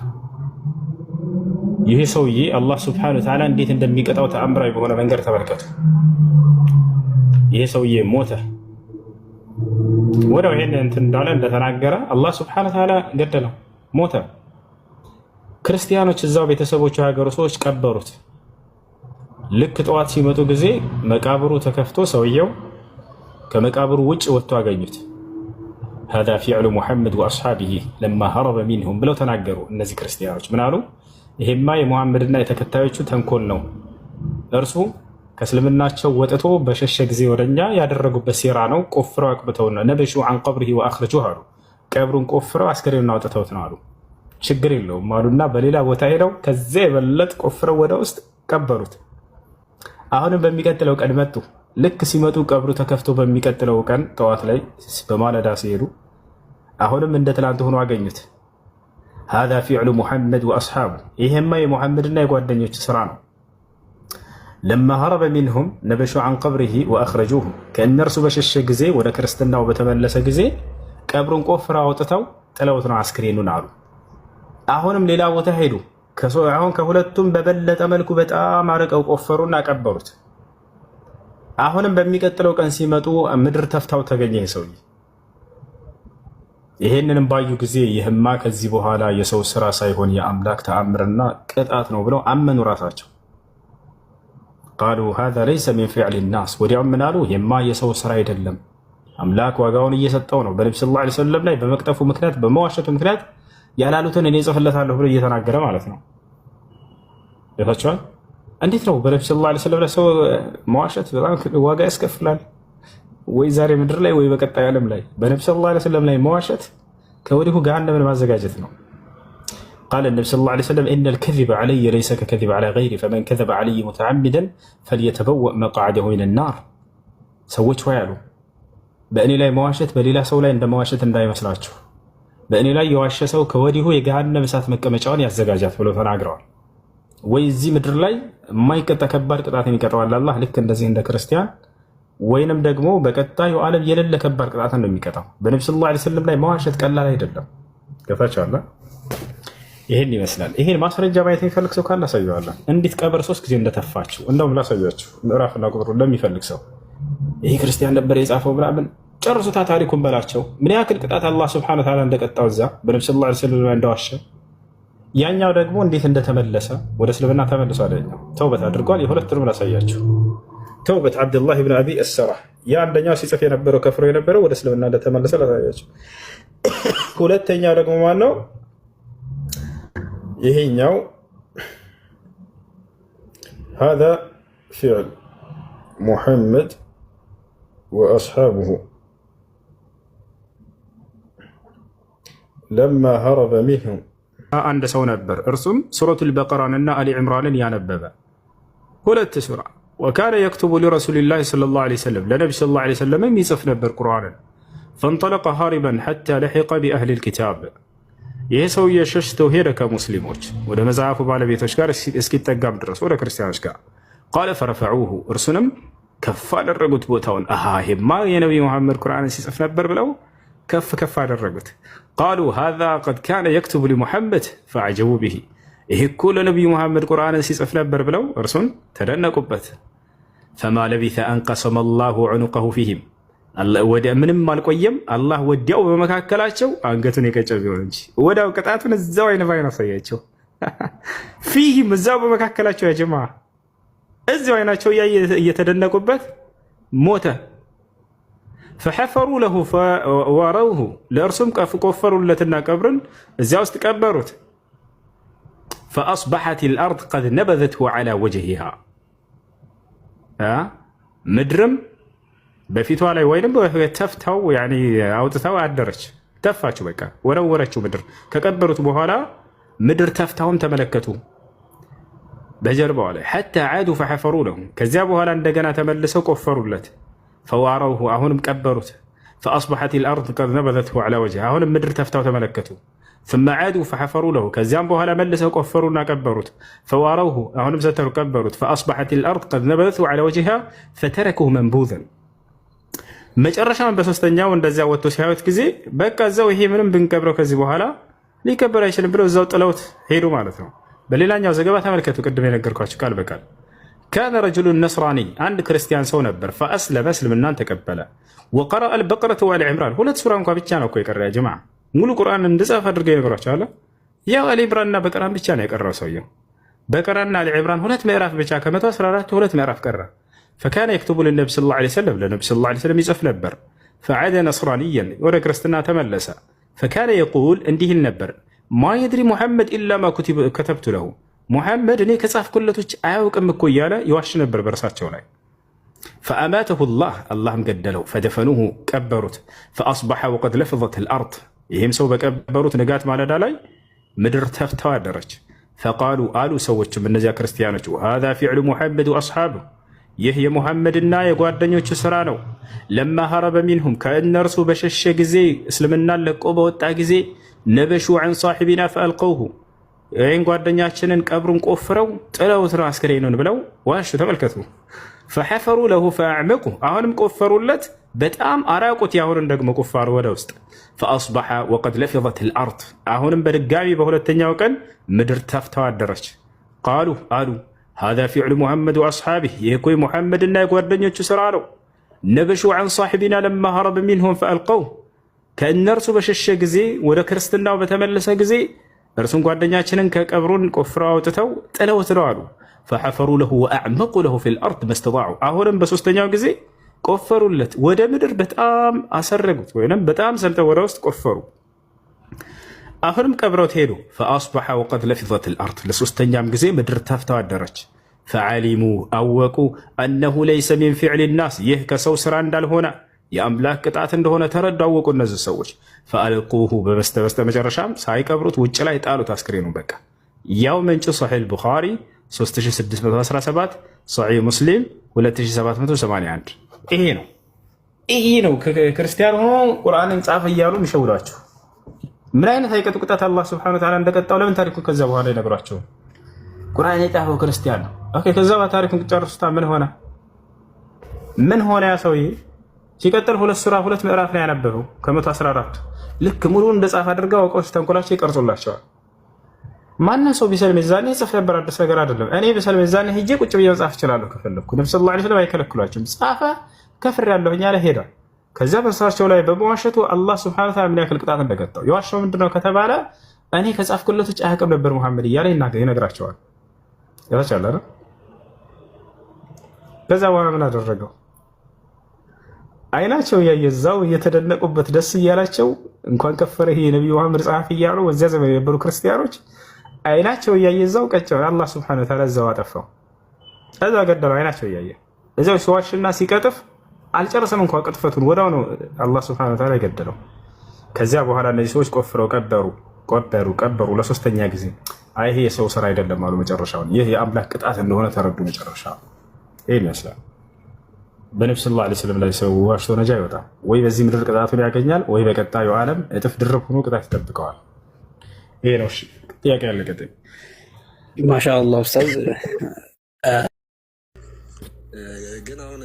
ይህ ሰውዬ አላህ ሱብሓነሁ ወተዓላ እንዴት እንደሚቀጣው ተአምራዊ በሆነ መንገድ ተመልከቱ። ይህ ሰውዬ ሞተ። ወዲያው ይሄን እንትን እንዳለ እንደተናገረ አላህ ሱብሓነሁ ወተዓላ ገደለው፣ ሞተ። ክርስቲያኖች እዛው ቤተሰቦቹ ሀገሩ ሰዎች ቀበሩት። ልክ ጠዋት ሲመጡ ጊዜ መቃብሩ ተከፍቶ ሰውየው ከመቃብሩ ውጭ ወጥቶ አገኙት። ሀዛ ፊዕሉ ሙሐመድ ወአስሓቢሂ ለማ ሀረበ ሚንሁም ብለው ተናገሩ። እነዚህ ክርስቲያኖች ምን አሉ? ይሄማ የሙሐመድና የተከታዮቹ ተንኮል ነው። እርሱ ከእስልምናቸው ወጥቶ በሸሸ ጊዜ ወደኛ ያደረጉበት ሴራ ነው። ቆፍረው አቅብተውና ነበሹ አን ቀብሪሂ ወአኽረጁህ አሉ። ቀብሩን ቆፍረው አስከሬኑን አውጥተውት ነው አሉ። ችግር የለውም አሉና በሌላ ቦታ ሄደው ከዚያ የበለጥ ቆፍረው ወደ ውስጥ ቀበሩት። አሁንም በሚቀጥለው ቀን መጡ። ልክ ሲመጡ ቀብሩ ተከፍቶ በሚቀጥለው ቀን ጠዋት ላይ በማለዳ ሲሄዱ አሁንም እንደ ትላንት ሆኖ አገኙት። ሀዛ ፊዕሉ ሙሐመድ ወአስሓቡ፣ ይሄማ የሙሐመድና የጓደኞች ስራ ነው። ለማ ሀረበ ሚንሁም ነበሹ አን ቀብሪሂ ወአኽረጁሁ፣ ከእነርሱ በሸሸ ጊዜ ወደ ክርስትናው በተመለሰ ጊዜ ቀብሩን ቆፍረው አውጥተው ጥለውት ነው አስክሬኑን አሉ። አሁንም ሌላ ቦታ ሄዱ። አሁን ከሁለቱም በበለጠ መልኩ በጣም አርቀው ቆፈሩና ቀበሩት። አሁንም በሚቀጥለው ቀን ሲመጡ ምድር ተፍታው ተገኘ ሰውዬ። ይሄንንም ባዩ ጊዜ ይህማ ከዚህ በኋላ የሰው ስራ ሳይሆን የአምላክ ተአምርና ቅጣት ነው ብለው አመኑ ራሳቸው። ቃሉ ሀዛ ለይሰ ሚን ፊዕሊ ናስ፣ ወዲያውም ምን አሉ? ይህማ የሰው ስራ አይደለም፣ አምላክ ዋጋውን እየሰጠው ነው። በነቢ ሰለላሁ ዐለይሂ ወሰለም ላይ በመቅጠፉ ምክንያት በመዋሸቱ ምክንያት ያላሉትን እኔ ጽፍለታለሁ ብሎ እየተናገረ ማለት ነው። ይታችኋል። እንዴት ነው በነቢ ሰለላሁ ዐለይሂ ወሰለም ላይ ሰው መዋሸት በጣም ዋጋ ያስከፍላል። ወይ ዛሬ ምድር ላይ ወይ በቀጣይ ዓለም ላይ በነቢ ሰለላሁ ዐለይሂ ወሰለም ላይ መዋሸት ከወዲሁ ገሃነምን ማዘጋጀት ነው። ቃለ ነቢ ሰለላሁ ዐለይሂ ወሰለም ኢነል ከዚበ ዐለይየ ለይሰ ከከዚበ ዐላ ገይሪ ፈመን ከዘበ ዐለይየ ሙተዓሚደን ፈልየተበወእ መቅዐደሁ ሚነናር። ሰዎች ሆይ አሉ፣ በእኔ ላይ መዋሸት በሌላ ሰው ላይ እንደመዋሸት እንዳይመስላችሁ፣ በእኔ ላይ የዋሸ ሰው ከወዲሁ የገሃነም እሳት መቀመጫውን ያዘጋጃት ብለው ተናግረዋል። ወይ እዚህ ምድር ላይ የማይቀጣ ከባድ ቅጣትን ይቀጣዋል አላህ ልክ እንደዚህ እንደ ክርስቲያን፣ ወይንም ደግሞ በቀጣዩ ዓለም የሌለ ከባድ ቅጣትን ነው የሚቀጣው። በነቢ ሰለላሁ ዐለይሂ ወሰለም ላይ መዋሸት ቀላል አይደለም። ገፋችኋል። ይሄን ይመስላል። ይሄን ማስረጃ ማየት የሚፈልግ ሰው ካለ አሳየዋለሁ። እንዴት ቀብር 3 ጊዜ እንደተፋችሁ እንደውም ላሳያችሁ፣ ምዕራፍና ቁጥሩ ለሚፈልግ ሰው። ይሄ ክርስቲያን ነበር የጻፈው ምናምን ጨርሱታ ታሪኩን በላቸው። ምን ያክል ቅጣት አላህ ሱብሓነሁ ወተዓላ እንደቀጣው እዛ በነቢ ሰለላሁ ዐለይሂ ወሰለም ላይ እንደዋሸ፣ ያኛው ደግሞ እንዴት እንደተመለሰ ወደ እስልምና ተመልሷል። ያኛው ተውበት አድርጓል። የሁለቱንም ላሳያችሁ። ተውበት አብዱላህ ብን አቢ አሰርሕ፣ ያ አንደኛው ሲጽፍ የነበረው ከፍሮ የነበረው ወደ እስልምና እንደተመለሰ ላሳያችሁ። ሁለተኛው ደግሞ ማን ነው? ይሄኛው ሀዛ ፊዕል ሙሐመድ ወአስሓቡሁ ለማ ሀረበ ሚንሁም። አንድ ሰው ነበር፣ እርሱም ሱረቱል በቀራንና አሊ ዕምራንን ያነበበ 2 ሱራ። ወካነ የክቱቡ ሊረሱሊላሂ ሰለላሁ ዐለይሂ ወሰለም፣ ለነቢ ሰለላሁ ዐለይሂ ወሰለም ይጽፍ ነበር ቁርአንን። ፈንጠለቀ ሃሪበን ሐታ ለሒቀ ቢአህሊል ኪታብ፣ ይሄ ሰውዬ ሸሽቶ ሄደ ከሙስሊሞች ወደ መጽሐፉ ባለቤቶች ጋር እስኪጠጋም ድረስ ወደ ክርስቲያኖች ጋር ቃለ ፈረፈዑሁ እርሱንም ከፍ አደረጉት ቦታውን። ይሄማ የነቢይ ሙሐመድ ቁርአንን ሲጽፍ ነበር ብለው ከፍ ከፍ አደረጉት። ቃሉ ሃዛ ቀድ ካነ የክቱቡ ሊሙሐመድ ፈዐጀቡ ብሂ ይሄ እኮ ለነቢዩ ሙሐመድ ቁርአንን ሲጽፍ ነበር ብለው እርሱን ተደነቁበት። ፈማ ለቢተ አንቀሰመ ላሁ ዑኑቀሁ ፊህም ወደ ምንም አልቆየም አላህ ወዲያው በመካከላቸው አንገቱን የቀጨ ቢሆን እንጂ ወዲያው ቅጣቱን እዛው አይነ ባይን አሳያቸው። ፊህም እዛው በመካከላቸው ያጀማ እዛው አይናቸው እየተደነቁበት ሞተ። ፈሐፈሩ ለሁ ፈወረውሁ ለእርሱም ቆፈሩለትና ቀብርን እዚያ ውስጥ ቀበሩት። ፈአስበሐት ልአርድ ቀድ ነበዘትሁ ዐላ ወጅሂሃ ምድርም በፊቷ ላይ ወይም ተፍታው አውጥታው አደረች። ተፋችሁ በቃ ወረወረችው ምድር። ከቀበሩት በኋላ ምድር ተፍታውም ተመለከቱ በጀርባው ላይ ሐታ ዓዱ ፈሐፈሩ ለሁ ከዚያ በኋላ እንደገና ተመልሰው ቆፈሩለት። ፈዋረውሁ አሁንም ቀበሩት። ፈአስበሐት ልአርድ ቀድ ነበዘትሁ ዐላ ወጅሂሃ አሁንም ምድር ተፍታው ተመለከቱ። ثم عادوا فحفروا له ከዚያም በኋላ መልሰው ቆፈሩና ቀበሩት። فواروه አሁንም ሰተሩ ቀበሩት። فأصبحت الأرض قد نبذته على وجهها فتركوه منبوذا መጨረሻም በሶስተኛው እንደዚያ ወጥቶ ሲያዩት ጊዜ በቃ እዛው ይሄ ምንም ብንቀብረው ከዚህ በኋላ ሊቀበር አይችልም ብለው እዛው ጥለውት ሄዱ ማለት ነው። በሌላኛው ዘገባ ተመልከቱ፣ ቅድም የነገርኳችሁ ቃል በቃል كان رجل نصراني አንድ ክርስቲያን ሰው ነበር። فأسلم እስልምናን ተቀበለ። وقرأ البقرة وآل عمران ሁለት ሱራ እንኳን ብቻ ነው እኮ የቀረ ያ ጀማዓ ሙሉ ቁርአን እንደጻፈ አድርገው ይነግሯቸዋል። ያው አሊ ኢምራንና በቀራን ብቻ ነው የቀረው ሰውየው። በቀራንና አሊ ኢምራን ሁለት ምዕራፍ ብቻ ከ114 ሁለት ምዕራፍ ቀረ። فكان يكتب للنبي صلى الله عليه وسلم ለነብዩ صلى الله عليه وسلم ይጽፍ ነበር። فعاد نصرانيا ወደ ክርስትና ተመለሰ። فكان يقول እንዲህ ነበር ما يدري محمد الا ما كتبت له محمد እኔ ከጻፍኩለቶች አያውቅም እኮ እያለ ይዋሽ ነበር በርሳቸው ላይ። فأماته الله اللهم قدله فدفنوه ቀበሩት። فأصبح وقد لفظت الأرض ይህም ሰው በቀበሩት ንጋት ማለዳ ላይ ምድር ተፍታው አደረች። ፈቃሉ አሉ ሰዎችም እነዚያ ክርስቲያኖች ሃዛ ፊዕሉ ሙሐመድ ወአስሓቡሁ ይህ የሙሐመድና የጓደኞቹ ስራ ነው። ለማ ሀረበ ሚንሁም ከእነርሱ በሸሸ ጊዜ እስልምናን ለቆ በወጣ ጊዜ ነበሹ ዐን ሳሒቢና ፈአልቀውሁ ይህን ጓደኛችንን ቀብሩን ቆፍረው ጥለውት ነው አስከሬኑን ብለው ዋሹ። ተመልከቱ። ፈሐፈሩ ለሁ ፈአዕመቁ አሁንም ቆፈሩለት በጣም አራቁት። ያሁንን ደግሞ ቁፋሩ ወደ ውስጥ ፈአስበሐ ወቀድ ለፊዘት ልአርድ አሁንም በድጋሚ በሁለተኛው ቀን ምድር ተፍታው አደረች። ቃሉ አሉ ሃዛ ፊዕሉ ሙሐመድ ወአስሓቢህ ይህ እኮ ሙሐመድና የጓደኞቹ ስራ ነው። ነበሹ ዐን ሳሒቢና ለማ ሀረበ ሚንሁም ፈአልቀው ከእነርሱ በሸሸ ጊዜ ወደ ክርስትናው በተመለሰ ጊዜ እርሱን ጓደኛችንን ከቀብሩን ቆፍረው አውጥተው ጥለውት ነው አሉ። ፈሐፈሩ ለሁ ወአዕመቁ ለሁ ፊል አርድ መስተጣዑ አሁንም በሶስተኛው ጊዜ ቆፈሩለት ወደ ምድር በጣም አሰረጉት፣ ወይም በጣም ሰምተው ወደ ውስጥ ቆፈሩ። አሁንም ቀብረውት ሄዱ። ፈአስበሐ ወቀድ ለፊዘት ልአርድ ለሶስተኛም ጊዜ ምድር ተፍታው አደረች። ፈዓሊሙ አወቁ አነሁ ለይሰ ሚን ፊዕል ናስ ይህ ከሰው ስራ እንዳልሆነ የአምላክ ቅጣት እንደሆነ ተረዱ አወቁ እነዚህ ሰዎች። ፈአልቁሁ በበስተ መጨረሻም ሳይቀብሩት ውጭ ላይ ጣሉት አስክሬኑ። በቃ ያው ምንጩ ሶሒህ ቡኻሪ 3617 ሶሒህ ሙስሊም 2781 ይሄ ነው ክርስቲያን ሆኖ ቁርአንን ጻፈ እያሉ የሚሸውዷቸው። ምን አይነት አይቀጡ ቅጣት አላህ ሱብሓነሁ ወተዓላ እንደቀጣው ለምን ታሪኩ ከዛ በኋላ ይነግሯቸው። ቁርአን የጻፈው ክርስቲያን ነው። ኦኬ ከዛ ታሪኩን ጨርሱታ ምን ሆነ ያ ሰውዬ? ሲቀጥል ሁለት ሱራ ሁለት ምዕራፍ ላይ ያነበበው ከ114 ልክ ሙሉን እንደጻፈ አድርገው አውቀው ተንኮላቸው ይቀርጹላቸዋል። ማንም ሰው ቢሰልም ዛኔ ጽፍ ነበር፣ አዲስ ነገር አይደለም። እኔ ቢሰልም ዛኔ ሄጄ ቁጭ ብዬ መጻፍ እችላለሁ ከፈለኩ። ነብዩ ሰለላሁ ዐለይሂ ወሰለም አይከለክሏቸውም። ጻፈ ከፍር ያለው እኛ ላይ ሄዷል። ከዛ በእርሳቸው ላይ በመዋሸቱ አላህ ሱብሓነሁ ወተዓላ ምን ያክል ቅጣት እንደቀጣው የዋሻው ምንድነው ከተባለ እኔ ከጻፍኩለቶች አያውቅም ነበር ሙሐመድ እያለ ይነግራቸዋል። ያቻለ አይደል? ከዛ በኋላ ምን አደረገው? አይናቸው እያየዛው እየተደነቁበት ደስ እያላቸው እንኳን ከፈረ ይሄ ነብዩ መሐመድ ጻፍ እያሉ ወዚያ ዘመን የነበሩ ክርስቲያኖች አይናቸው እያየዛው ቀጨው። አላህ ሱብሓነሁ ወተዓላ ዘው አጠፋው። እዛ ገደለው። አይናቸው እያየ እዛው ሲዋሽና ሲቀጥፍ አልጨረሰም እንኳን ቅጥፈቱን ወዳው ነው አላህ ሱብሓነሁ ወተዓላ የገደለው። ከዚያ በኋላ እነዚህ ሰዎች ቆፍረው ቀበሩ ለሶስተኛ ጊዜ። አይ ይሄ የሰው ስራ አይደለም አሉ መጨረሻውን። ይህ የአምላክ ቅጣት እንደሆነ ተረዱ መጨረሻ። ይሄ ይመስላል። በነብዩ ሰለላሁ ዐለይሂ ወሰለም ላይ ሰው ዋሽቶ ነጃ ይወጣል ወይ በዚህ ምድር ቅጣቱን ያገኛል ወይ በቀጣዩ ዓለም እጥፍ ድርብ ሆኖ ቅጣት ይጠብቀዋል። ይሄ ነው። ጥያቄ ያለ ቀጥይ። ማሻአላህ ኡስታዝ። ግን አሁን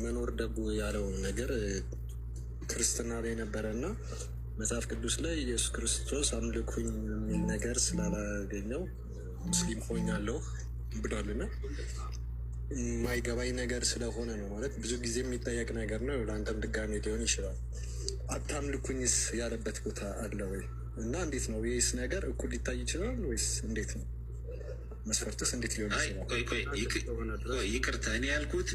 መኖር ደጉ ያለው ነገር ክርስትና ላይ ነበረ እና መጽሐፍ ቅዱስ ላይ ኢየሱስ ክርስቶስ አምልኩኝ የሚል ነገር ስላላገኘው ሙስሊም ሆኛለሁ ብሏልና የማይገባኝ ነገር ስለሆነ ነው። ማለት ብዙ ጊዜ የሚጠየቅ ነገር ነው። ለአንተም ድጋሜ ሊሆን ይችላል። አታምልኩኝስ ያለበት ቦታ አለ ወይ? እና እንዴት ነው ይህስ ነገር እኩል ሊታይ ይችላል ወይስ እንዴት ነው? መስፈርትስ እንዴት ሊሆን ይችላል? ይቅርታ እኔ ያልኩት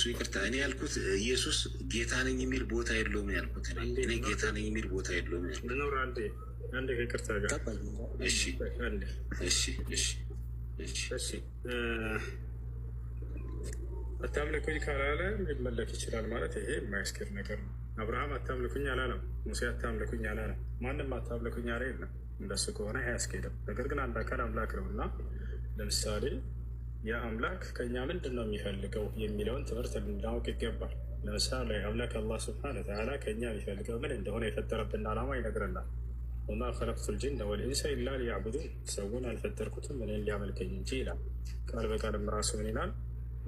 ይቅርታ እኔ ያልኩት ኢየሱስ ጌታ ነኝ የሚል ቦታ የለውም ያልኩት። እኔ ጌታ ነኝ የሚል ቦታ የለውም ያልኩት። አንድ ይቅርታ ጋር አታምልኩኝ ካላለ ሊመለክ ይችላል ማለት ይሄ የማያስኬድ ነገር ነው። አብርሃም አታምልኩኝ አላለም። ሙሴ አታምልኩኝ አላለም። ማንም አታምልኩኝ አለ የለም። እንደሱ ከሆነ አያስኬድም። ነገር ግን አንድ አካል አምላክ ነው እና ለምሳሌ ያ አምላክ ከኛ ምንድን ነው የሚፈልገው የሚለውን ትምህርት ልናውቅ ይገባል። ለምሳሌ አምላክ አላህ ስብሐነሁ ወተዓላ ከኛ የሚፈልገው ምን እንደሆነ የፈጠረብን ዓላማ ይነግረናል። ወማ ኸለቅቱል ጂነ ወልኢንሰ ኢላ ሊያዕቡዱን፣ ሰውን አልፈጠርኩትም እኔን ሊያመልከኝ እንጂ ይላል። ቃል በቃልም ራሱ ምን ይላል?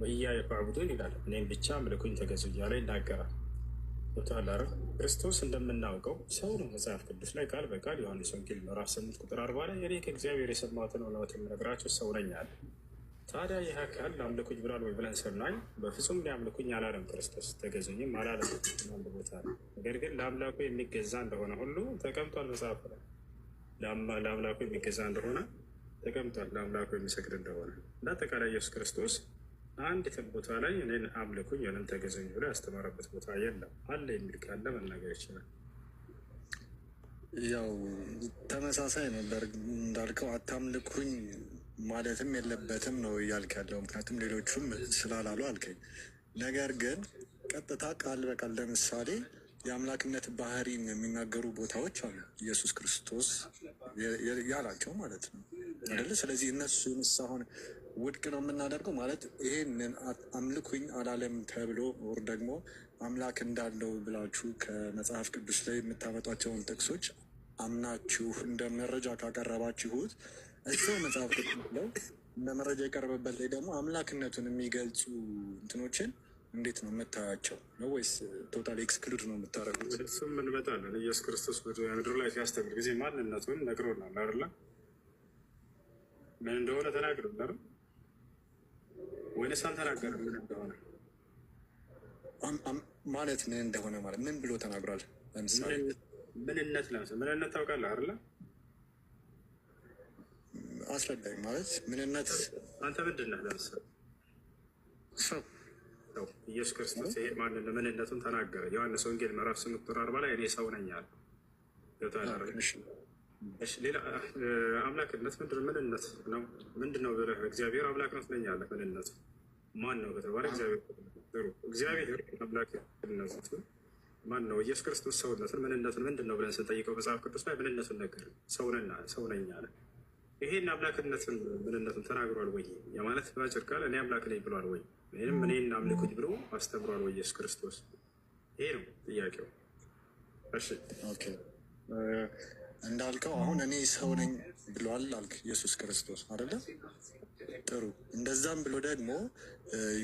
ወኢያየ ፈዕቡዱን ይላል። እኔም ብቻ አምልኩኝ ተገዙ እያለ ይናገራል። ወታላረ ክርስቶስ እንደምናውቀው ሰው ነው። መጽሐፍ ቅዱስ ላይ ቃል በቃል ዮሐንስ ወንጌል ምዕራፍ 8 ቁጥር 40 ላይ እኔ ከእግዚአብሔር የሰማሁትን እውነት የምነግራችሁ ሰው ነኝ አለ። ታዲያ ይህ አካል ለአምልኩኝ ብሏል ወይ ብለን ስናይ በፍጹም ሊያምልኩኝ አላለም። ክርስቶስ ተገዙኝም አላለም አንድ ቦታ ነው። ነገር ግን ለአምላኩ የሚገዛ እንደሆነ ሁሉ ተቀምጧል መጽሐፍ ላይ። ለአምላኩ የሚገዛ እንደሆነ ተቀምጧል። ለአምላኩ የሚሰግድ እንደሆነ እንዳጠቃላይ ኢየሱስ ክርስቶስ አንዲትም ቦታ ላይ እኔን አምልኩኝ ወይም ተገዙኝ ብሎ ያስተማረበት ቦታ የለም። አለ የሚል ካለ መናገር ይችላል። ያው ተመሳሳይ ነበር እንዳልከው አታምልኩኝ ማለትም የለበትም ነው እያልክ ያለው። ምክንያቱም ሌሎቹም ስላላሉ አልከኝ። ነገር ግን ቀጥታ ቃል በቃል ለምሳሌ የአምላክነት ባህሪን የሚናገሩ ቦታዎች አሉ፣ ኢየሱስ ክርስቶስ ያላቸው ማለት ነው አይደለ? ስለዚህ እነሱ አሁን ውድቅ ነው የምናደርገው ማለት ይሄንን አምልኩኝ አላለም ተብሎ ወር ደግሞ አምላክ እንዳለው ብላችሁ ከመጽሐፍ ቅዱስ ላይ የምታመጧቸውን ጥቅሶች አምናችሁ እንደ መረጃ ካቀረባችሁት እዛው መጽሐፍ ቅዱስ ላይ እንደ መረጃ የቀረበበት ላይ ደግሞ አምላክነቱን የሚገልጹ እንትኖችን እንዴት ነው የምታያቸው? ነው ወይስ ቶታል ኤክስክሉድ ነው የምታደርጉት? እሱም እንመጣለን። ኢየሱስ ክርስቶስ ምድር ላይ ሲያስተምር ጊዜ ማንነቱን ነግሮናል አይደለ? ምን እንደሆነ ተናግሮናል ወይንስ አልተናገረም? ምን እንደሆነ ማለት ምን እንደሆነ ማለት ምን ብሎ ተናግሯል? ለምሳሌ ምንነት ታውቃለህ አይደለ? አስረዳኝ። ማለት ምንነት አንተ ምንድን ነህ? ለምሳሌ ሰው ኢየሱስ ክርስቶስ ይሄ ምንነቱን ተናገረ። ዮሐንስ ወንጌል ምዕራፍ 8 ቁጥር 40 ላይ እኔ ሰው ነኝ አለ። ሌላ አምላክነት ምንነት ነው? ምንድን ነው ብለህ እግዚአብሔር አምላክ ነው ትለኛለህ። ምንነቱ ማን ነው ከተባለ እግዚአብሔር አምላክነቱ ማን ነው? ኢየሱስ ክርስቶስ ሰውነትን ምንነቱን ምንድን ነው ብለን ስንጠይቀው መጽሐፍ ቅዱስ ላይ ምንነቱን ነገር ሰው ነኝ አለ። ይሄን አምላክነትን ምንነቱን ተናግሯል ወይ? የማለት በአጭር ቃል እኔ አምላክ ነኝ ብሏል ወይ? ወይም እኔን አምልኩኝ ብሎ አስተምሯል ወይ ኢየሱስ ክርስቶስ? ይሄ ነው ጥያቄው። እሺ እንዳልከው አሁን እኔ ሰው ነኝ ብሏል አልክ ኢየሱስ ክርስቶስ አይደለ? ጥሩ። እንደዛም ብሎ ደግሞ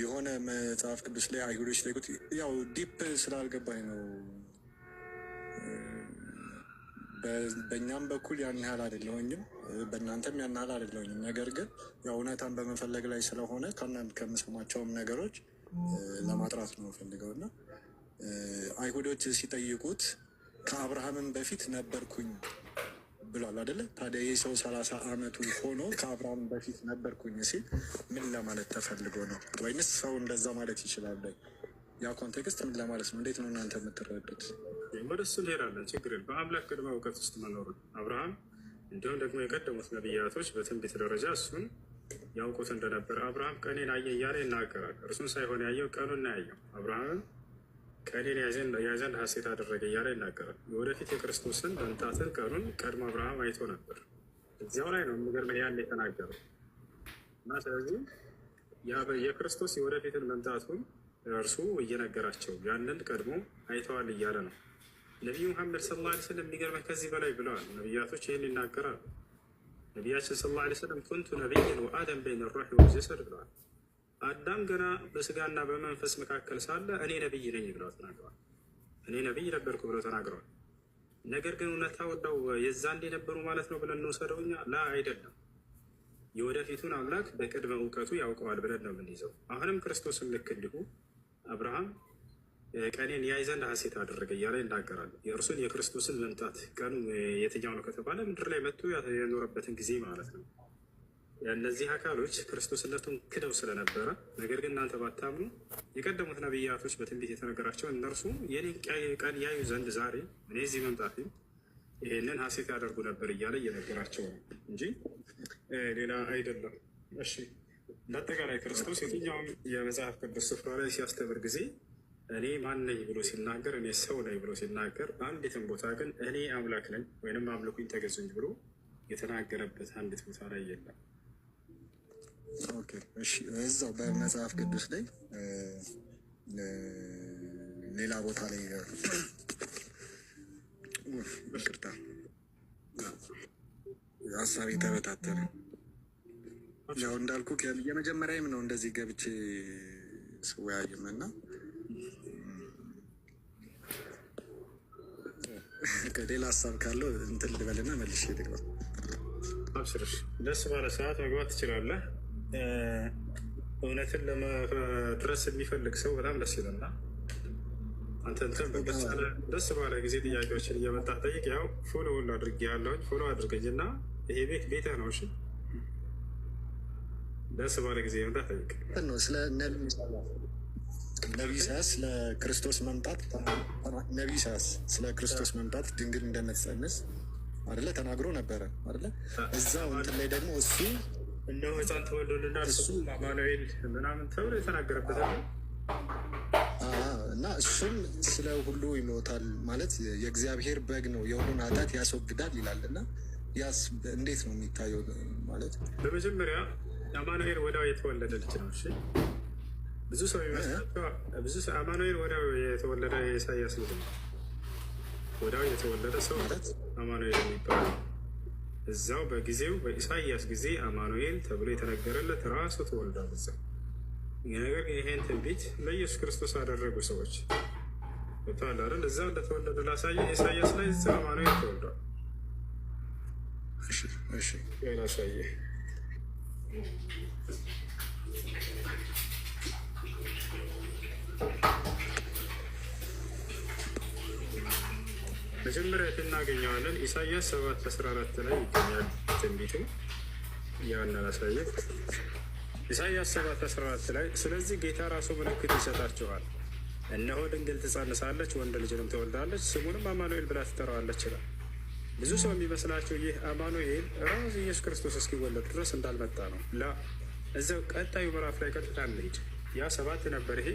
የሆነ መጽሐፍ ቅዱስ ላይ አይሁዶች ጠይቁት። ያው ዲፕ ስላልገባኝ ነው። በእኛም በኩል ያን ያህል አይደለሁኝም፣ በእናንተም ያን ያህል አይደለሁኝም። ነገር ግን ያው እውነታን በመፈለግ ላይ ስለሆነ ከእናንተ ከምሰማቸውም ነገሮች ለማጥራት ነው ፈልገው እና አይሁዶች ሲጠይቁት ከአብርሃምን በፊት ነበርኩኝ ብሏል አይደለ? ታዲያ ይህ ሰው 30 ዓመቱ ሆኖ ከአብርሃም በፊት ነበርኩኝ ሲል ምን ለማለት ተፈልጎ ነው? ወይንስ ሰው እንደዛ ማለት ይችላል? ያ ኮንቴክስት ምን ለማለት ነው? እንዴት ነው እናንተ የምትረዱት? ወደ እሱ እንሄዳለን። ችግር በአምላክ ቅድመ እውቀት ውስጥ መኖሩ አብርሃም እንዲሁም ደግሞ የቀደሙት ነቢያቶች በትንቢት ደረጃ እሱን ያውቁት እንደነበር አብርሃም ቀኔን አየ እያለ ይናገራል። እርሱን ሳይሆን ያየው ቀኑን ያየው። አብርሃምም ቀኔን ያዘንድ ሐሴት አደረገ እያለ ይናገራል። የወደፊት የክርስቶስን መምጣትን ቀኑን ቀድሞ አብርሃም አይቶ ነበር። እዚያው ላይ ነው የሚገርመኝ ያን የተናገረው እና ስለዚህ የክርስቶስ የወደፊትን መምጣቱን እርሱ እየነገራቸው ያንን ቀድሞ አይተዋል እያለ ነው። ነቢዩ ሙሐመድ ሰለላሁ ዐለይሂ ወሰለም የሚገርመህ ከዚህ በላይ ብለዋል። ነቢያቶች ይህን ይናገራሉ። ነቢያችን ሰለላሁ ዐለይሂ ወሰለም ኩንቱ ነቢይን ወአደም በይነ ሩሒ ወልጀሰድ ብለዋል። አዳም ገና በስጋና በመንፈስ መካከል ሳለ እኔ ነቢይ ነኝ ብለው ተናግረዋል። እኔ ነቢይ ነበርኩ ብለው ተናግረዋል። ነገር ግን እውነታው እንደው የዛንዴ ነበሩ ማለት ነው ብለን እንውሰደው እኛ? ላ አይደለም። የወደፊቱን አምላክ በቅድመ እውቀቱ ያውቀዋል ብለን ነው የምንይዘው። አሁንም ክርስቶስን ልክ እንዲሁ አብርሃም ቀኔን ያይ ዘንድ ሐሴት አደረገ እያለ ይናገራል። የእርሱን የክርስቶስን መምጣት ቀኑ የትኛው ነው ከተባለ ምድር ላይ መጥቶ የኖረበትን ጊዜ ማለት ነው። እነዚህ አካሎች ክርስቶስነቱን ክደው ስለነበረ፣ ነገር ግን እናንተ ባታምኑ የቀደሙት ነቢያቶች በትንቢት የተነገራቸው እነርሱ የኔን ቀን ያዩ ዘንድ ዛሬ እኔ እዚህ መምጣት ይህንን ሐሴት ያደርጉ ነበር እያለ እየነገራቸው ነው እንጂ ሌላ አይደለም። እሺ፣ በአጠቃላይ ክርስቶስ የትኛውም የመጽሐፍ ቅዱስ ስፍራ ላይ ሲያስተምር ጊዜ እኔ ማን ነኝ ብሎ ሲናገር፣ እኔ ሰው ነኝ ብሎ ሲናገር፣ አንዲትም ቦታ ግን እኔ አምላክ ነኝ ወይንም አምልኩኝ ተገዙኝ ብሎ የተናገረበት አንዲት ቦታ ላይ የለም። ኦኬ፣ እሺ። እዛው በመጽሐፍ ቅዱስ ላይ ሌላ ቦታ ላይ ይቅርታ፣ ሀሳብ የተበታተነ ያው እንዳልኩ የመጀመሪያም ነው እንደዚህ ገብቼ ስወያይም እና ሌላ ሀሳብ ካለው እንትን ልበልና መልሼ ልግባ። አብሽርሽ፣ ደስ ባለ ሰዓት መግባት ትችላለህ። እውነትን ለመድረስ የሚፈልግ ሰው በጣም ደስ ይለና አንተ እንትን ደስ ባለ ጊዜ ጥያቄዎችን እየመጣ ጠይቅ። ያው ፎሎ ሁሉ አድርጌ ያለሁኝ ፎሎ አድርገኝ እና ይሄ ቤት ቤትህ ነው። እሺ፣ ደስ ባለ ጊዜ መጣ ጠይቅ ነው። ስለ ነቢይ ኢሳያስ ስለ ክርስቶስ መምጣት ነቢይ ኢሳያስ ስለ ክርስቶስ መምጣት ድንግል እንደምትጸንስ አይደለ ተናግሮ ነበረ አይደለ? እዛው እንትን ላይ ደግሞ እሱ እነሆ ሕፃን ተወልዶልናል እሱ አማኑኤል ምናምን ተብሎ የተናገረበት እና እሱም ስለ ሁሉ ይሞታል ማለት የእግዚአብሔር በግ ነው የሁሉን ኃጢአት ያስወግዳል ይላል። እና ያስ እንዴት ነው የሚታየው? ማለት በመጀመሪያ አማኑኤል ወዲያው የተወለደ ልጅ ነው። እሺ፣ ብዙ ሰው ይመስላቸው አማኑኤል ወዲያው የተወለደ የኢሳያስ ልጅ ነው። ወዲያው የተወለደ ሰው ማለት አማኑኤል የሚባለው እዛው በጊዜው በኢሳያስ ጊዜ አማኑኤል ተብሎ የተነገረለት ራሱ ተወልዷል እዛው። ነገር ግን ይሄን ትንቢት ለኢየሱስ ክርስቶስ አደረጉ ሰዎች ወጥቷል አይደል? እዛው እንደተወለደ ላሳየ ኢሳያስ ላይ እዛው አማኑኤል ተወልዷል። እሺ ላሳየ መጀመሪያ እናገኘዋለን። ኢሳያስ 7:14 ላይ ይገኛል ትንቢቱ። ያን ላሳየ ኢሳያስ 7:14 ላይ ስለዚህ ጌታ ራሱ ምልክት ይሰጣችኋል፣ እነሆ ድንግል ትጸንሳለች፣ ወንድ ልጅንም ትወልዳለች፣ ስሙንም አማኑኤል ብላ ትጠራዋለች ይላል። ብዙ ሰው የሚመስላቸው ይህ አማኑኤል ራሱ ኢየሱስ ክርስቶስ እስኪወለድ ድረስ እንዳልመጣ ነው። እዛው ቀጣዩ ምዕራፍ ላይ ቀጥታ እንሂድ። ያ 7 ነበር፣ ይሄ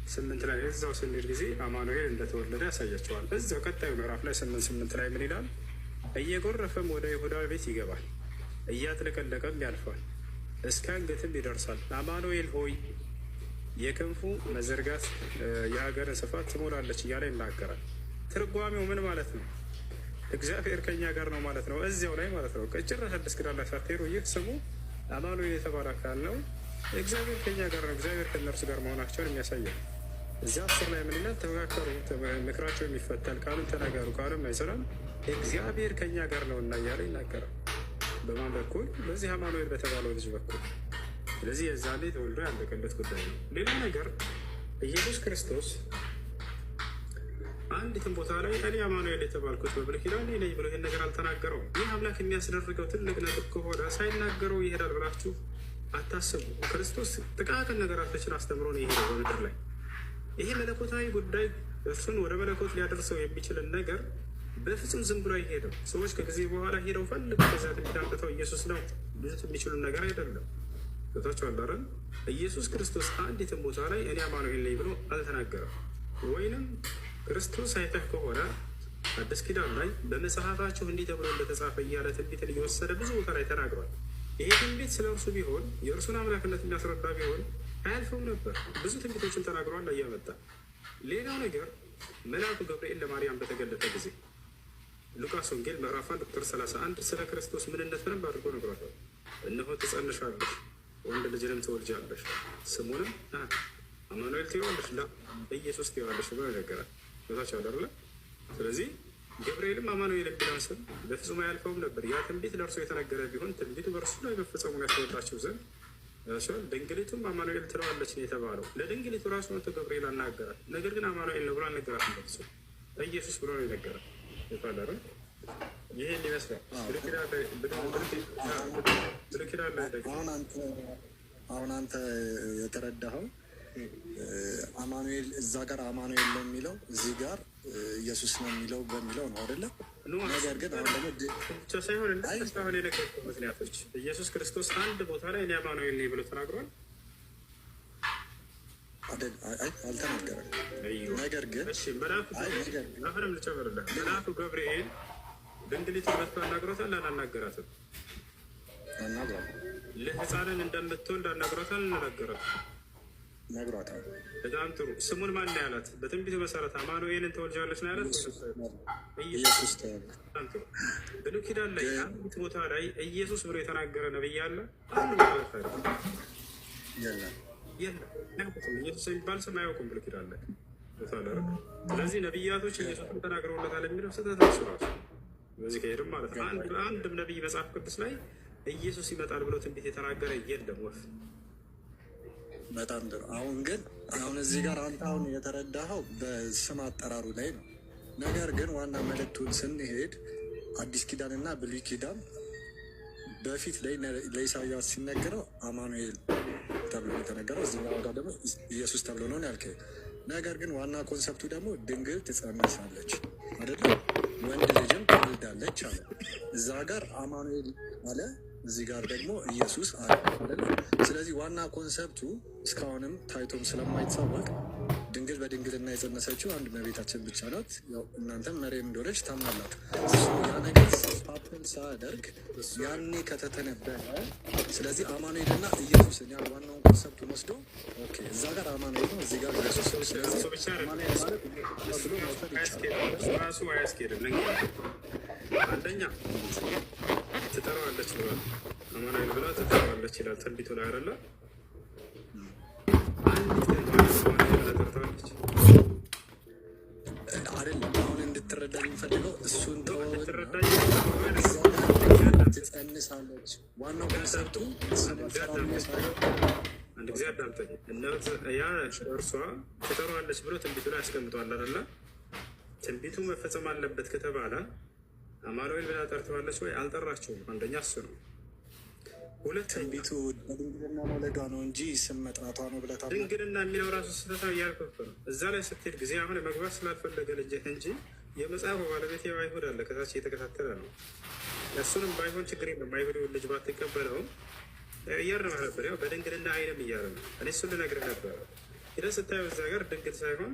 8 ላይ እዛው ስንሄድ ጊዜ አማኑኤል እንደተወለደ ያሳያቸዋል። እዛው ቀጣዩ ምዕራፍ ላይ 8 ላይ ምን ይላል? እየጎረፈም ወደ ይሁዳ ቤት ይገባል፣ እያጥለቀለቀም ያልፋል፣ እስከ አንገትም ይደርሳል። አማኑኤል ሆይ የክንፉ መዘርጋት የሀገርን ስፋት ትሞላለች እያለ ይናገራል። ትርጓሜው ምን ማለት ነው? እግዚአብሔር ከኛ ጋር ነው ማለት ነው። እዚያው ላይ ማለት ነው። ጭራሽ አዲስ ኪዳን ላይ ሳትሄዱ ይህ ስሙ አማኑኤል የተባለ አካል ነው። እግዚአብሔር ከኛ ጋር ነው፣ እግዚአብሔር ከእነርሱ ጋር መሆናቸውን የሚያሳየው። እዚያ 10 ላይ ምን ይላል? ተመካከሩ፣ ምክራቸው የሚፈታል፣ ቃሉን ተናገሩ፣ ቃሉም አይሰራም፣ እግዚአብሔር ከኛ ጋር ነው እና እያለ ይናገራል። በማን በኩል? በዚህ አማኑኤል በተባለው ልጅ በኩል። ስለዚህ የዛኔ ተወልዶ ያለቀለት ጉዳይ ነው። ሌላ ነገር ኢየሱስ ክርስቶስ አንዲትም ቦታ ላይ እኔ አማኑኤል የተባልኩት በብሉይ ኪዳን ነኝ ብሎ ይህን ነገር አልተናገረውም። ይህ አምላክ የሚያስደርገው ትልቅ ነጥብ ከሆነ ሳይናገረው ይሄዳል ብላችሁ አታስቡ። ክርስቶስ ጥቃቅን ነገራቶችን አስተምሮ ነው የሄደው በምድር ላይ። ይሄ መለኮታዊ ጉዳይ እሱን ወደ መለኮት ሊያደርሰው የሚችልን ነገር በፍጹም ዝም ብሎ አይሄድም። ሰዎች ከጊዜ በኋላ ሄደው ፈልግ ከዛ ትንዳምጥተው ኢየሱስ ነው ብዙት የሚችሉ ነገር አይደለም። ቶታቸው አላረን ኢየሱስ ክርስቶስ አንዲትም ቦታ ላይ እኔ አማኑኤል ነኝ ብሎ አልተናገረም። ወይንም ክርስቶስ አይተህ ከሆነ አዲስ ኪዳን ላይ በመጽሐፋችሁ እንዲህ ተብሎ እንደተጻፈ እያለ ትንቢትን እየወሰደ ብዙ ቦታ ላይ ተናግሯል። ይሄ ትንቢት ስለ እርሱ ቢሆን የእርሱን አምላክነት የሚያስረዳ ቢሆን አያልፈውም ነበር። ብዙ ትንቢቶችን ተናግሯል እያመጣ። ሌላው ነገር መልአኩ ገብርኤል ለማርያም በተገለጠ ጊዜ ሉቃስ ወንጌል ምዕራፍ 1 ቁጥር 31 ስለ ክርስቶስ ምንነት በደንብ አድርጎ ነግሯታል። እነሆ ትጸንሻለሽ፣ ወንድ ልጅንም ትወልጃለሽ፣ ስሙንም አማኑኤል ትይዋለሽ፣ ኢየሱስ ትይዋለሽ ብሎ ነገራል። ቦታቸው አለ። ስለዚህ ገብርኤልም አማኑኤል የሚለውን ስም በፍጹም አያልፈውም ነበር። ያ ትንቢት ለእርሱ የተነገረ ቢሆን ትንቢቱ በእርሱ ላይ መፈጸሙን ያስወጣቸው ዘንድ ሲሆን ድንግሊቱም አማኑኤል ትለዋለች ነው የተባለው። ለድንግሊቱ ራሱ መጥቶ ገብርኤል አናገራት። ነገር ግን አማኑኤል ነው ብሎ አልነገራት። እንደሱ ኢየሱስ ብሎ ነው የነገራት። ይባላል። ይህን ይመስላል። አሁን አንተ የተረዳኸው አማኑኤል እዛ ጋር አማኑኤል ነው የሚለው እዚህ ጋር ኢየሱስ ነው የሚለው በሚለው ነው አይደለም። ነገር ግን አሁን ደግሞ ብቻ ሳይሆን እስካሁን የነገርኩህ ምክንያቶች ኢየሱስ ክርስቶስ አንድ ቦታ ላይ እኔ አማኑኤል ነኝ ብሎ ተናግሯል አልተናገረም። ነገር ግን አሁንም ልጨምርልህ፣ መልአኩ ገብርኤል ድንግሊቱን መጥቶ አናግሯታል አላናገራትም? ለሕፃንን እንደምትወልድ አናግሯታል አልናገራትም? ነግሯታል። በጣም ጥሩ። ስሙን ማን ነው ያላት? በትንቢቱ መሰረት አማኑኤልን ትወልጃለች ነው ያላት። ኢየሱስ በጣም ጥሩ። ብሉይ ኪዳን ላይ አንዲት ቦታ ላይ ኢየሱስ ብሎ የተናገረ ነብይ አለ? የለም። ኢየሱስ የሚባል ስም አያውቁም ብሉይ ኪዳን ላይ። ስለዚህ ነቢያቶች ኢየሱስን ተናግረውለታል የሚለው ስህተት እሱ ራሱ በዚህ ከሄድም ማለት ነው። አንድም ነቢይ መጽሐፍ ቅዱስ ላይ ኢየሱስ ይመጣል ብሎ ትንቢት የተናገረ የለም። ወፍ በጣም ጥሩ። አሁን ግን እዚህ ጋር አንተ አሁን የተረዳኸው በስም አጠራሩ ላይ ነው። ነገር ግን ዋና መልእክቱን ስንሄድ አዲስ ኪዳንና ብሉይ ኪዳን በፊት ላይ ለኢሳያስ ሲነገረው አማኑኤል ተብሎ የተነገረው እዚህ ጋር ደግሞ ኢየሱስ ተብሎ ነው ያልከኝ። ነገር ግን ዋና ኮንሰፕቱ ደግሞ ድንግል ትጸንሳለች አይደለም፣ ወንድ ልጅም ትወልዳለች አለ። እዛ ጋር አማኑኤል አለ፣ እዚህ ጋር ደግሞ ኢየሱስ አለ አይደለም። ስለዚህ ዋና ኮንሰፕቱ እስካሁንም ታይቶም ስለማይታወቅ ድንግል በድንግልና የጸነሰችው አንድ እመቤታችን ብቻ ናት። ያው እናንተም መሬም እንደሆነች ታምናላችሁ። ያ ነገር ፓፕል ሳያደርግ ያኔ ከተተነበረ ስለዚህ አማኑኤልና ኢየሱስን ያ ዋናውን ኮንሰፕቱን ወስዶ ኦኬ እዛ ጋር አማኑኤል ነው፣ እዚህ ጋር ኢየሱስ ነው። ስለዚህ አማኑኤል ማለት ብሎ መውሰድ ይቻላል። ራሱ አያስኬድም። አንደኛ ትጠራዋለች ብሏል። አማኑኤል ብላ ትጠራዋለች ይላል ትንቢቱ ላይ አይደለ? አይደለም። አሁን እንድትረዳ የሚፈልገው እሱን ትጸንሳለች። ዋናው ኮንሰፕቱ አንድ ጊዜ አዳምጠኝ። ያ እርሷ ትጠራዋለች ብሎ ትንቢቱ ላይ ያስቀምጠዋል አይደለ? ትንቢቱ መፈጸም አለበት ከተባለ አማኑኤል ብላ ጠርተዋለች ወይ? አልጠራቸውም። አንደኛ እሱ ነው። ሁለት ትንቢቱ በድንግልና መውለዷ ነው እንጂ ስም መጥራቷ ነው ብለህ ታምናለህ? ድንግልና የሚለው ራሱ ስህተት እያልኩህ ነው። እዛ ላይ ስትሄድ ጊዜ አሁን መግባት ስላልፈለገ ልጅህ እንጂ የመጽሐፉ ባለቤት ያው አይሁድ አለ ከታች እየተከታተለ ነው። እሱንም ባይሆን ችግር የለም። አይሁድ ልጅ ባትቀበለውም እያረመ ነበር። ያው በድንግልና አይንም እያለ ነው። እኔ እሱን ልነግርህ ነበረ። ሄደህ ስታየው እዛ ጋር ድንግል ሳይሆን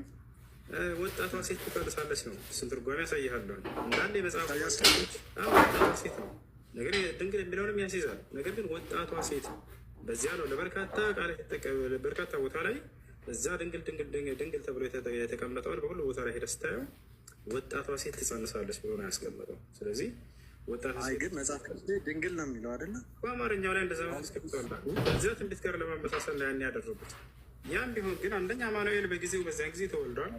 ወጣቷ ሴት ትቀልሳለች ነው። እሱን ትርጓሜ ያሳይሃለሁ። እንዳንድ የመጽሐፍ ወጣቷ ሴት ነው። ነገር ድንግል የሚለውንም ያስይዛል። ነገር ግን ወጣቷ ሴት በዚያ ነው ለበርካታ ቃል በርካታ ቦታ ላይ እዛ ድንግል ተብሎ የተቀመጠውን በሁሉ ቦታ ላይ ሄደህ ስታየው ወጣቷ ሴት ትጸንሳለች ብሎ ነው ያስቀመጠው። ስለዚህ ወጣቷ ሴት ግን መጽሐፍ ድንግል ነው የሚለው አይደለም። በአማርኛው ላይ እንደዛ ያስቀምጠዋል። እዚያ ትንቢት ጋር ለማመሳሰል ላይ ያን ያደረጉት። ያም ቢሆን ግን አንደኛ አማኑኤል በዚያን ጊዜ ተወልዷል።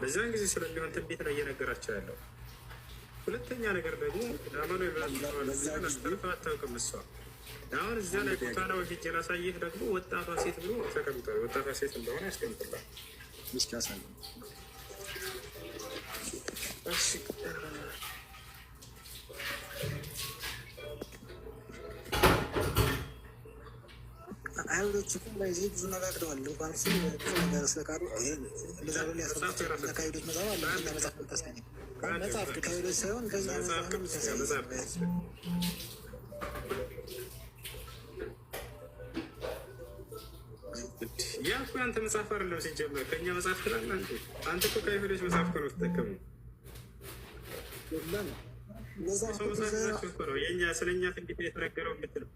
በዚያን ጊዜ ስለሚሆን ትንቢት ነው እየነገራቸው ያለው። ሁለተኛ ነገር ደግሞ አማኑኤል አታውቅም እሷ። አሁን እዚያ ላይ ቦታ ላይ ሄጄ ላሳይህ ደግሞ ወጣቷ ሴት ብሎ ተቀምጧል። ወጣቷ ሴት እንደሆነ ያስቀምጥላል። ምስኪ ያሳይ። አይሁዶች እኮ በዚህ ብዙ ነገር አድርገዋል። እንኳን ስ ብዙ ነገር ስለቃሉ እንደዛ ብሎ ያስቀምጣል። ከአይሁዶች መጽሐፍ አለ መጽሐፍ ታስገኝ መጽሐፍ ከአይሁዶች ሳይሆን ከዛ ያ እኮ አንተ መጽሐፍ አይደለም ሲጀመር ከእኛ መጽሐፍ ትላለህ እንጂ አንተ እኮ ከአይሁዶች መጽሐፍ እኮ ነው ትጠቀሙ። ሰው መጽሐፍ እኮ ነው የእኛ ስለኛ ትንቢት የተነገረው የምትለው።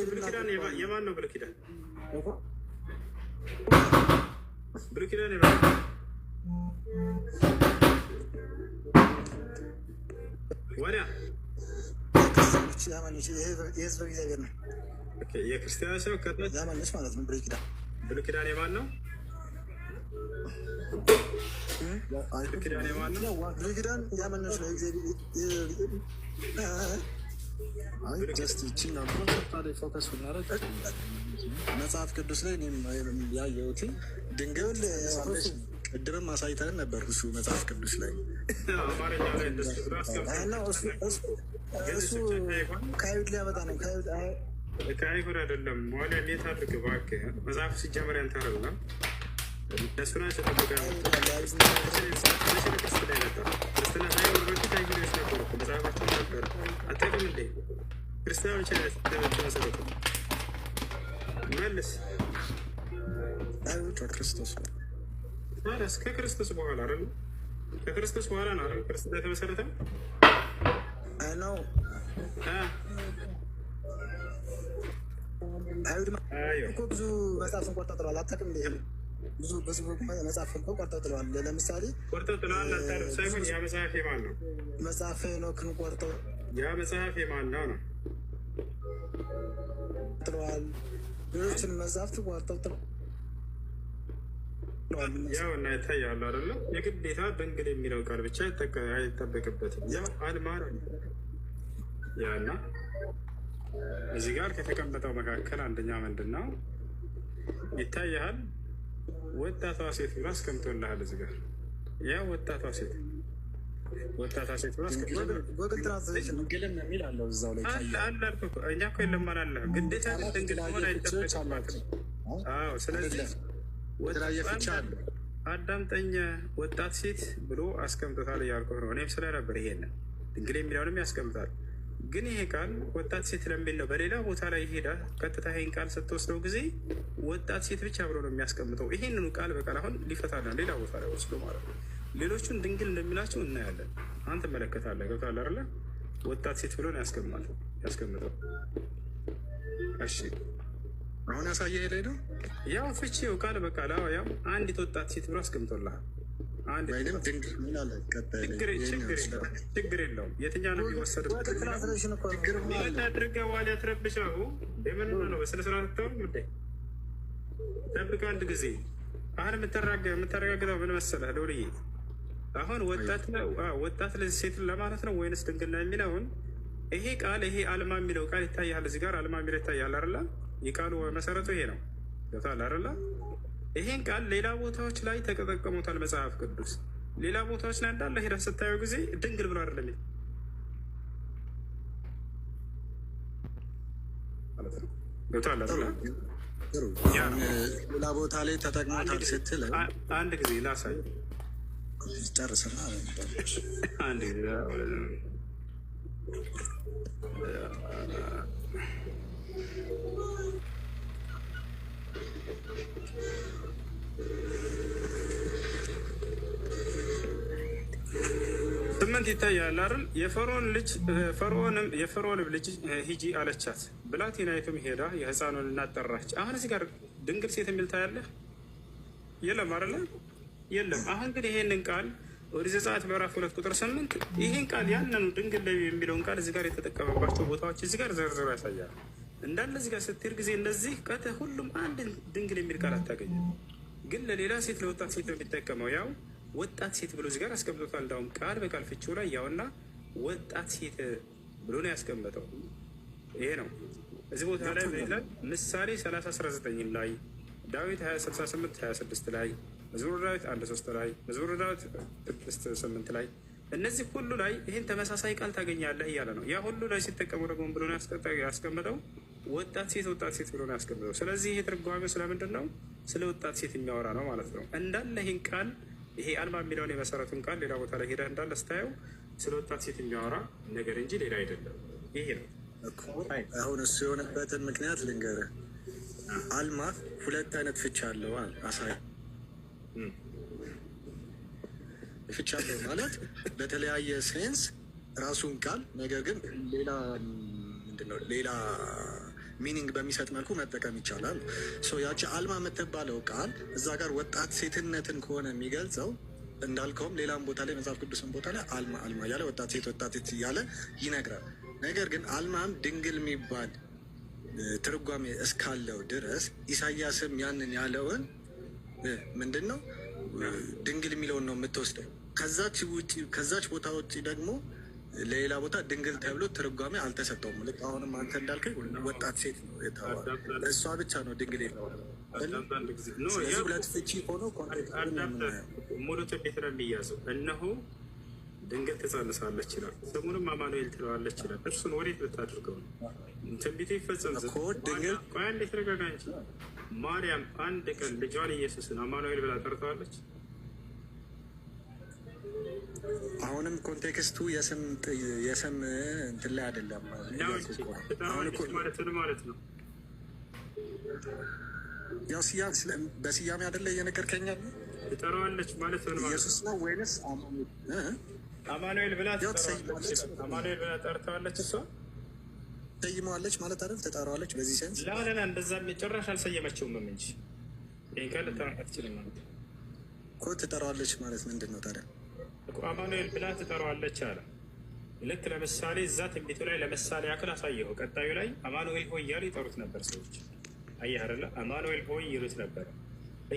ብሉይ ኪዳን የማን ነው? ብሉይ ኪዳን ብሉይ ኪዳን የማን ነው? ወዲያ ክርስቲያኖች ያማኞች የህዝብ እግዚአብሔር ነው። የክርስቲያን ሰው ከታች ያማኞች ማለት ነው። ብሉይ ኪዳን የማን ነው? ብሉይ ኪዳን የማን ነው? ብሉይ ኪዳን ያማኞች ነው። ፎከስ ብናደርግ መጽሐፍ ቅዱስ ላይ ያየሁት ድንገት ቅድምም አሳይተን ነበር። እሱ መጽሐፍ ቅዱስ ላይ እሱ ከአይሁድ ሊያመጣ ነው። ከአይሁድ አይደለም። ዋላ እንዴት አድርግ እባክህ። መጽሐፍ ሲጀመር ያንተ አይደለም። እነሱ ናቸው ጠብቀ ክርስትና ሳይሆን በፊት አይሁዶች ነበሩ። መጽሐፋቸው ነበረ። አታውቅም እንዴ? ክርስቲያኖች መሰረቱ መልስ አይሁድ ክርስቶስ ማለት ከክርስቶስ በኋላ አይደለም። ከክርስቶስ በኋላ ነው አይደል ክርስትና የተመሰረተው። አይ ነው አይሁድ እኮ ብዙ መጽሐፍን ቆርጠጥለዋል። አታውቅም እንዴ? ብዙ መጽሐፍን እኮ ቆርጠጥለዋል። ለምሳሌ ቆርጠጥለዋል ሳይሆን ያ መጽሐፍ የማን ነው? መጽሐፈ ሄኖክን ቆርጠው ያ መጽሐፍ የማን ነው ነው ጥለዋል። ሌሎችን መጽሐፍት ቆርጠው ጥለዋል። ያው እና ይታያሉ አይደለም። የግዴታ ድንግል የሚለው ቃል ብቻ አይጠበቅበትም። ያው አልማ ነው ያና እዚህ ጋር ከተቀመጠው መካከል አንደኛ ምንድን ነው ይታያል? ወጣቷ ሴት ብሎ አስቀምጦልሃል እዚህ ጋር። ያ ወጣቷ ሴት ብሎ ድንግልም የሚል አለው እዛው ላይ አላልኩ። እኛ እኮ የለም አላለህ። ግዴታ ድንግል መሆን አይጠበቅባትም። አዎ ስለዚህ አዳምጠኝ። ወጣት ሴት ብሎ አስቀምጦታል እያልኩህ ነው። እኔም ስለነበር ይሄንን ድንግል የሚለውንም ያስቀምጣል። ግን ይሄ ቃል ወጣት ሴት ለሚል ነው። በሌላ ቦታ ላይ ሄዳ ቀጥታ ይሄን ቃል ስትወስደው ጊዜ ወጣት ሴት ብቻ ብሎ ነው የሚያስቀምጠው። ይሄንኑ ቃል በቃል አሁን ሊፈታና ሌላ ቦታ ላይ ወስዶ ማለት ነው። ሌሎቹን ድንግል እንደሚላቸው እናያለን። አንተ መለከታለህ። ገብቶሃል አይደለ? ወጣት ሴት ብሎ ነው ያስቀምጠው። እሺ አሁን ያሳየህ ላይ ነው ያው ፍቺው ቃል በቃል ያው አንዲት ወጣት ሴት ብሎ አስቀምጦልሃል። ችግር የለውም። የትኛው ነው የሚወሰድበት? አድርገህ ዋል ያትረብሻሁ የምን ነው? በስነስርዓት ታወር ጉዳይ ጠብቅ። አንድ ጊዜ አሁን የምታረጋግጠው ምን መሰለህ ዶርዬ? አሁን ወጣት ለዚህ ሴትን ለማለት ነው ወይንስ ድንግልና የሚለውን ይሄ ቃል ይሄ አልማ የሚለው ቃል ይታያል። እዚህ ጋር አልማ የሚለው ይታያል አይደለ? የቃሉ መሰረቱ ይሄ ነው። ገብቶሃል አይደለ? ይሄን ቃል ሌላ ቦታዎች ላይ ተጠቀሙታል መጽሐፍ ቅዱስ። ሌላ ቦታዎች ላይ እንዳለ ሄዳ ስታየው ጊዜ ድንግል ብሎ አይደለም ማለት ነው። ገብቶሃል አይደለ? ሌላ ቦታ ላይ ተጠቅሞታል ስትል አንድ ጊዜ ላሳይ ጨርስና አንድ ጊዜ 8 ይታያል አይደል? የፈርዖን ልጅ ሂጂ አለቻት። ብላቴናይቱም ሄዳ የህፃኑን እናት ጠራች። አሁን እዚህ ጋር ድንግል ሴት የሚል ታያለህ? የለም አይደለ? የለም። አሁን ግን ይሄንን ቃል ወደ ዘጸአት ምዕራፍ 2 ቁጥር 8 ይሄን ቃል ያንኑ ድንግል ላይ የሚለውን ቃል እዚህ ጋር የተጠቀመባቸው ቦታዎች እዚህ ጋር ዘርዝሮ ያሳያል። እንዳለ እዚህ ጋር ስትሄድ ጊዜ እነዚህ ሁሉም አንድ ድንግል የሚል ቃል አታገኝም። ግን ለሌላ ሴት ለወጣት ሴት ነው የሚጠቀመው። ያው ወጣት ሴት ብሎ እዚህ ጋር አስቀምጦታል። እንዳውም ቃል በቃል ፍቺው ላይ ያውና ወጣት ሴት ብሎ ነው ያስቀመጠው። ይሄ ነው እዚህ ቦታ ላይ ይላል። ምሳሌ 30:19 ላይ፣ ዳዊት 20:68-26 ላይ፣ መዝሙረ ዳዊት 1:3 ላይ፣ መዝሙረ ዳዊት 6:8 ላይ፣ እነዚህ ሁሉ ላይ ይህን ተመሳሳይ ቃል ታገኛለህ እያለ ነው። ያ ሁሉ ላይ ሲጠቀሙ ደግሞ ብሎ ነው ያስቀመጠው ወጣት ሴት ብሎ ነው ያስቀምጠው። ስለዚህ ይሄ ትርጓሜው ስለምንድን ነው? ስለ ወጣት ሴት የሚያወራ ነው ማለት ነው። እንዳለ ይህን ቃል ይሄ አልማ የሚለውን የመሰረቱን ቃል ሌላ ቦታ ላይ ሄደህ እንዳለ ስታየው ስለ ወጣት ሴት የሚያወራ ነገር እንጂ ሌላ አይደለም። ይሄ ነው አሁን እሱ የሆነበትን ምክንያት ልንገርህ። አልማ 2 አይነት ፍቻ አለው። አሳይ ፍቻ አለው ማለት በተለያየ ሴንስ ራሱን ቃል ነገር ግን ሌላ ምንድነው ሌላ ሚኒንግ በሚሰጥ መልኩ መጠቀም ይቻላል። ያቺ አልማ የምትባለው ቃል እዛ ጋር ወጣት ሴትነትን ከሆነ የሚገልጸው እንዳልከውም ሌላም ቦታ ላይ መጽሐፍ ቅዱስን ቦታ ላይ አልማ አልማ እያለ ወጣት ሴት እያለ ይነግራል። ነገር ግን አልማም ድንግል የሚባል ትርጓሜ እስካለው ድረስ ኢሳያስም ያንን ያለውን ምንድን ነው ድንግል የሚለውን ነው የምትወስደው። ከዛች ቦታ ውጭ ደግሞ ለሌላ ቦታ ድንግል ተብሎ ትርጓሜ አልተሰጠውም። ልክ አሁንም አንተ እንዳልከኝ ወጣት ሴት ነው የተባለ እሷ ብቻ ነው ድንግል የተባለ። ስለዚህ ሁለት ፍቺ ሆኖ ሙሉ ትንቢት ነው የሚያዘው። እነሆ ድንግል ትጸንሳለች ይላል፣ ስሙንም አማኑኤል ትለዋለች ይላል። እርሱን ወዴት ብታደርገው ነው ትንቢቱ ይፈጸም ዘንድ? ቆይ አንዴ ተረጋጋ እንጂ። ማርያም አንድ ቀን ልጇን ኢየሱስን አማኑኤል ብላ ጠርተዋለች? አሁንም ኮንቴክስቱ የስም እንትን ላይ አይደለም። ማለት ነው ያው በስያሜ አይደለ እየነገርከኛል። ትጠራዋለች ማለት ነው ኢየሱስ ነው ወይንስ አማኑኤል ብላ አማኑኤል ብላ ጠርተዋለች? እሷ ሰይመዋለች ማለት አይደል? ትጠራዋለች በዚህ ሴንስ ላለና እንደዛ ጭራሽ አልሰየመችውም እንጂ ይህን ቃል ልታረቅ አትችልም ማለት እኮ። ትጠራዋለች ማለት ምንድን ነው ታዲያ? አማኑኤል ብላ ትጠራዋለች አለ። ልክ ለምሳሌ እዛ ትንቢቱ ላይ ለምሳሌ ያክል አሳየው። ቀጣዩ ላይ አማኑኤል ሆይ እያሉ ይጠሩት ነበር ሰዎች። አየህ አይደለ? አማኑኤል ሆይ ይሉት ነበር።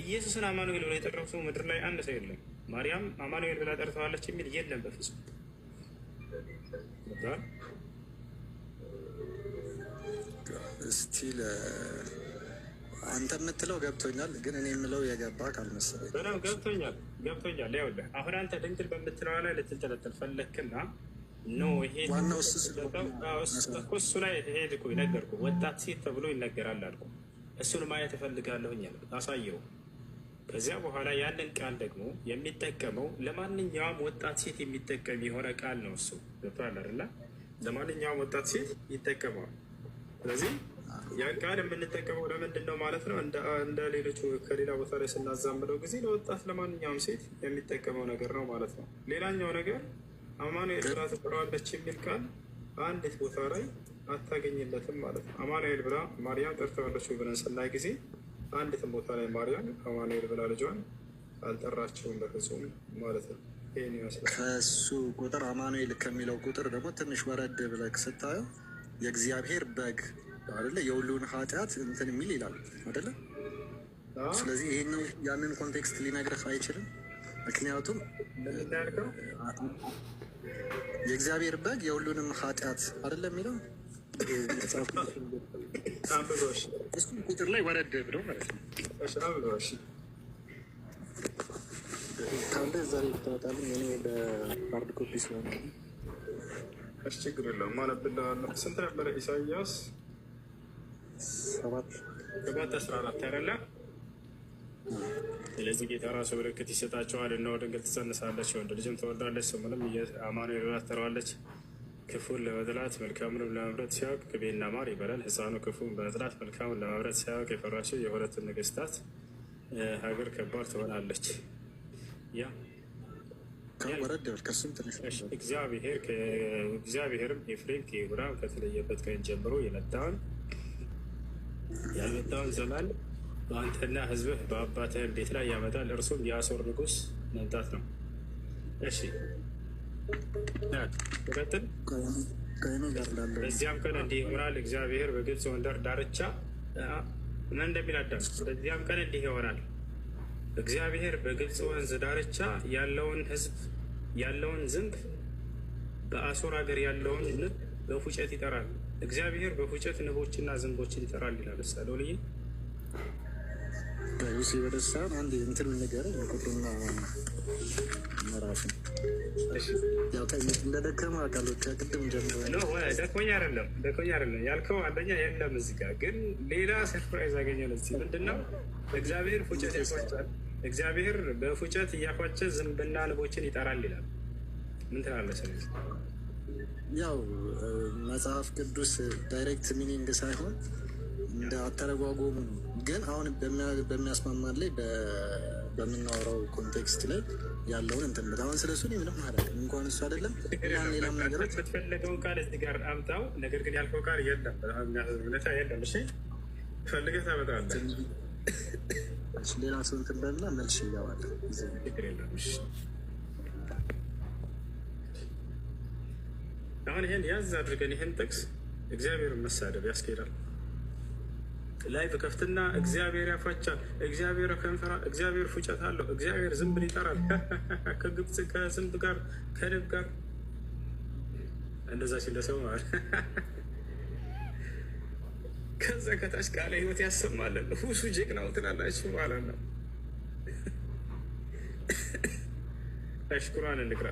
ኢየሱስን አማኑኤል ብላ የጠራው ሰው ምድር ላይ አንድ ሰው የለም። ማርያም አማኑኤል ብላ ጠርተዋለች የሚል የለም በፍጹም። እስቲል አንተ የምትለው ገብቶኛል፣ ግን እኔ የምለው የገባ ካልመሰለኝ በጣም ገብቶኛል። ይኸውልህ አሁን አንተ ድንግል በምትለዋ ላይ ልትንጠለጠል ፈለክና ይሄ ዋናው እሱ ላይ ሄድ እኮ ነገርኩህ። ወጣት ሴት ተብሎ ይነገራል አልኩ። እሱን ማየት እፈልጋለሁኝ አሳየው። ከዚያ በኋላ ያንን ቃል ደግሞ የሚጠቀመው ለማንኛውም ወጣት ሴት የሚጠቀም የሆነ ቃል ነው። እሱ ገብቶሃል አይደለ? ለማንኛውም ወጣት ሴት ይጠቀመዋል። ስለዚህ ያን ቃል የምንጠቀመው ለምንድን ነው ማለት ነው? እንደ ሌሎቹ ከሌላ ቦታ ላይ ስናዛምደው ጊዜ ለወጣት ለማንኛውም ሴት የሚጠቀመው ነገር ነው ማለት ነው። ሌላኛው ነገር አማኑኤል ብላ ትጠራዋለች የሚል ቃል አንዲት ቦታ ላይ አታገኝለትም ማለት ነው። አማኑኤል ብላ ማርያም ጠርተዋለች ብለን ስናይ ጊዜ አንዲትም ቦታ ላይ ማርያም አማኑኤል ብላ ልጇን አልጠራቸውም በፍጹም ማለት ነው። ይህን ይመስላል። ከእሱ ቁጥር አማኑኤል ከሚለው ቁጥር ደግሞ ትንሽ ወረድ ብለህ ስታየው የእግዚአብሔር በግ አይደለ የሁሉን ኃጢአት እንትን የሚል ይላል አይደለ? ስለዚህ ይህን ያንን ኮንቴክስት ሊነግርህ አይችልም። ምክንያቱም የእግዚአብሔር በግ የሁሉንም ኃጢአት አይደለ የሚለው እሱ ቁጥር ላይ ወረድ ብለው ማለት ነው። ካለ ዛሬ ታወጣልኝ እኔ በሃርድ ኮፒ ስለሆነ ችግር የለውም። ማነብልሃለሁ። ስንት ነበረ? ኢሳያስ 7:14 አይደለ? ስለዚህ ጌታ ራሱ ምልክት ይሰጣቸዋል፣ እነሆ ድንግል ትጸንሳለች፣ ወንድ ልጅም ትወልዳለች፣ ስሙንም አማኑኤል ብላ ትጠራዋለች። ክፉን ለመጥላት መልካሙንም ለመምረጥ ሲያውቅ ቅቤና ማር ይበላል። ሕፃኑ ክፉን በመጥላት መልካሙን ለመምረጥ ሲያውቅ የፈራችው የሁለቱን ነገስታት ሀገር ከባድ ትሆናለች። እግዚአብሔርም ኤፍሬም ከይሁዳ ከተለየበት ቀን ጀምሮ የመጣውን ያልመጣውን ዘመን በአንተና ሕዝብህ በአባትህም ቤት ላይ ያመጣል። እርሱም የአሦር ንጉሥ መምጣት ነው። እሺ ቀጥል። በዚያም ቀን እንዲህ ይሆናል፣ እግዚአብሔር በግብፅ ወንበር ዳርቻ ምን እንደሚል አዳም። በዚያም ቀን እንዲህ ይሆናል፣ እግዚአብሔር በግብፅ ወንዝ ዳርቻ ያለውን ሕዝብ ያለውን ዝንብ በአሦር ሀገር ያለውን ንብ በፉጨት ይጠራል። እግዚአብሔር በፉጨት ንቦችና ዝንቦችን ይጠራል ይላል። ሳለ ልይ ዩሲ በደሳን አንድ እንትን ነገር ቁጥሩና ምዕራፍ እንደደከመ አቃሉ ከቅድም ጀምሮ ደክሞኝ አይደለም ያልከው አንደኛ የለም እዚህ ጋር ግን ሌላ ሰርፕራይዝ አገኘን። እዚህ ምንድነው? እግዚአብሔር ፉጨት ያፏጫል። እግዚአብሔር በፉጨት እያፏጨ ዝንብና ንቦችን ይጠራል ይላል። ምን ትላለህ? ስለዚህ ያው መጽሐፍ ቅዱስ ዳይሬክት ሚኒንግ ሳይሆን እንደ አተረጓጎሙ ነው። ግን አሁን በሚያስማማን ላይ በምናወራው ኮንቴክስት ላይ ያለውን እንትን በጣም ስለሱ ምንም ማለት እንኳን እሱ አይደለም ሌላም ነገሮች የምትፈልገውን ቃል እዚህ ጋር አምጣው። ነገር ግን ያልከው ቃል የለም፣ እውነታ የለም። እሺ ፈልገህ ታመጣለህ። ሌላ ሰው እንትን በልና መልሽ ይገባል። ችግር የለም። አሁን ይሄን ያዝ አድርገን ይሄን ጥቅስ እግዚአብሔርን መሳደብ ያስኬዳል። ላይ በከፍትና እግዚአብሔር ያፋቻል፣ እግዚአብሔር ከንፈራ፣ እግዚአብሔር ፉጨት አለው፣ እግዚአብሔር ዝንብን ይጠራል። ከግብፅ ከዝንብ ጋር ከንብ ጋር እንደዛ ሲለሰው ማለት ከዛ ከታች ቃለ ሕይወት ያሰማለን። ሁሱ ጀግናው ትላላችሁ ማለት ነው። አሽኩራን እንቅራ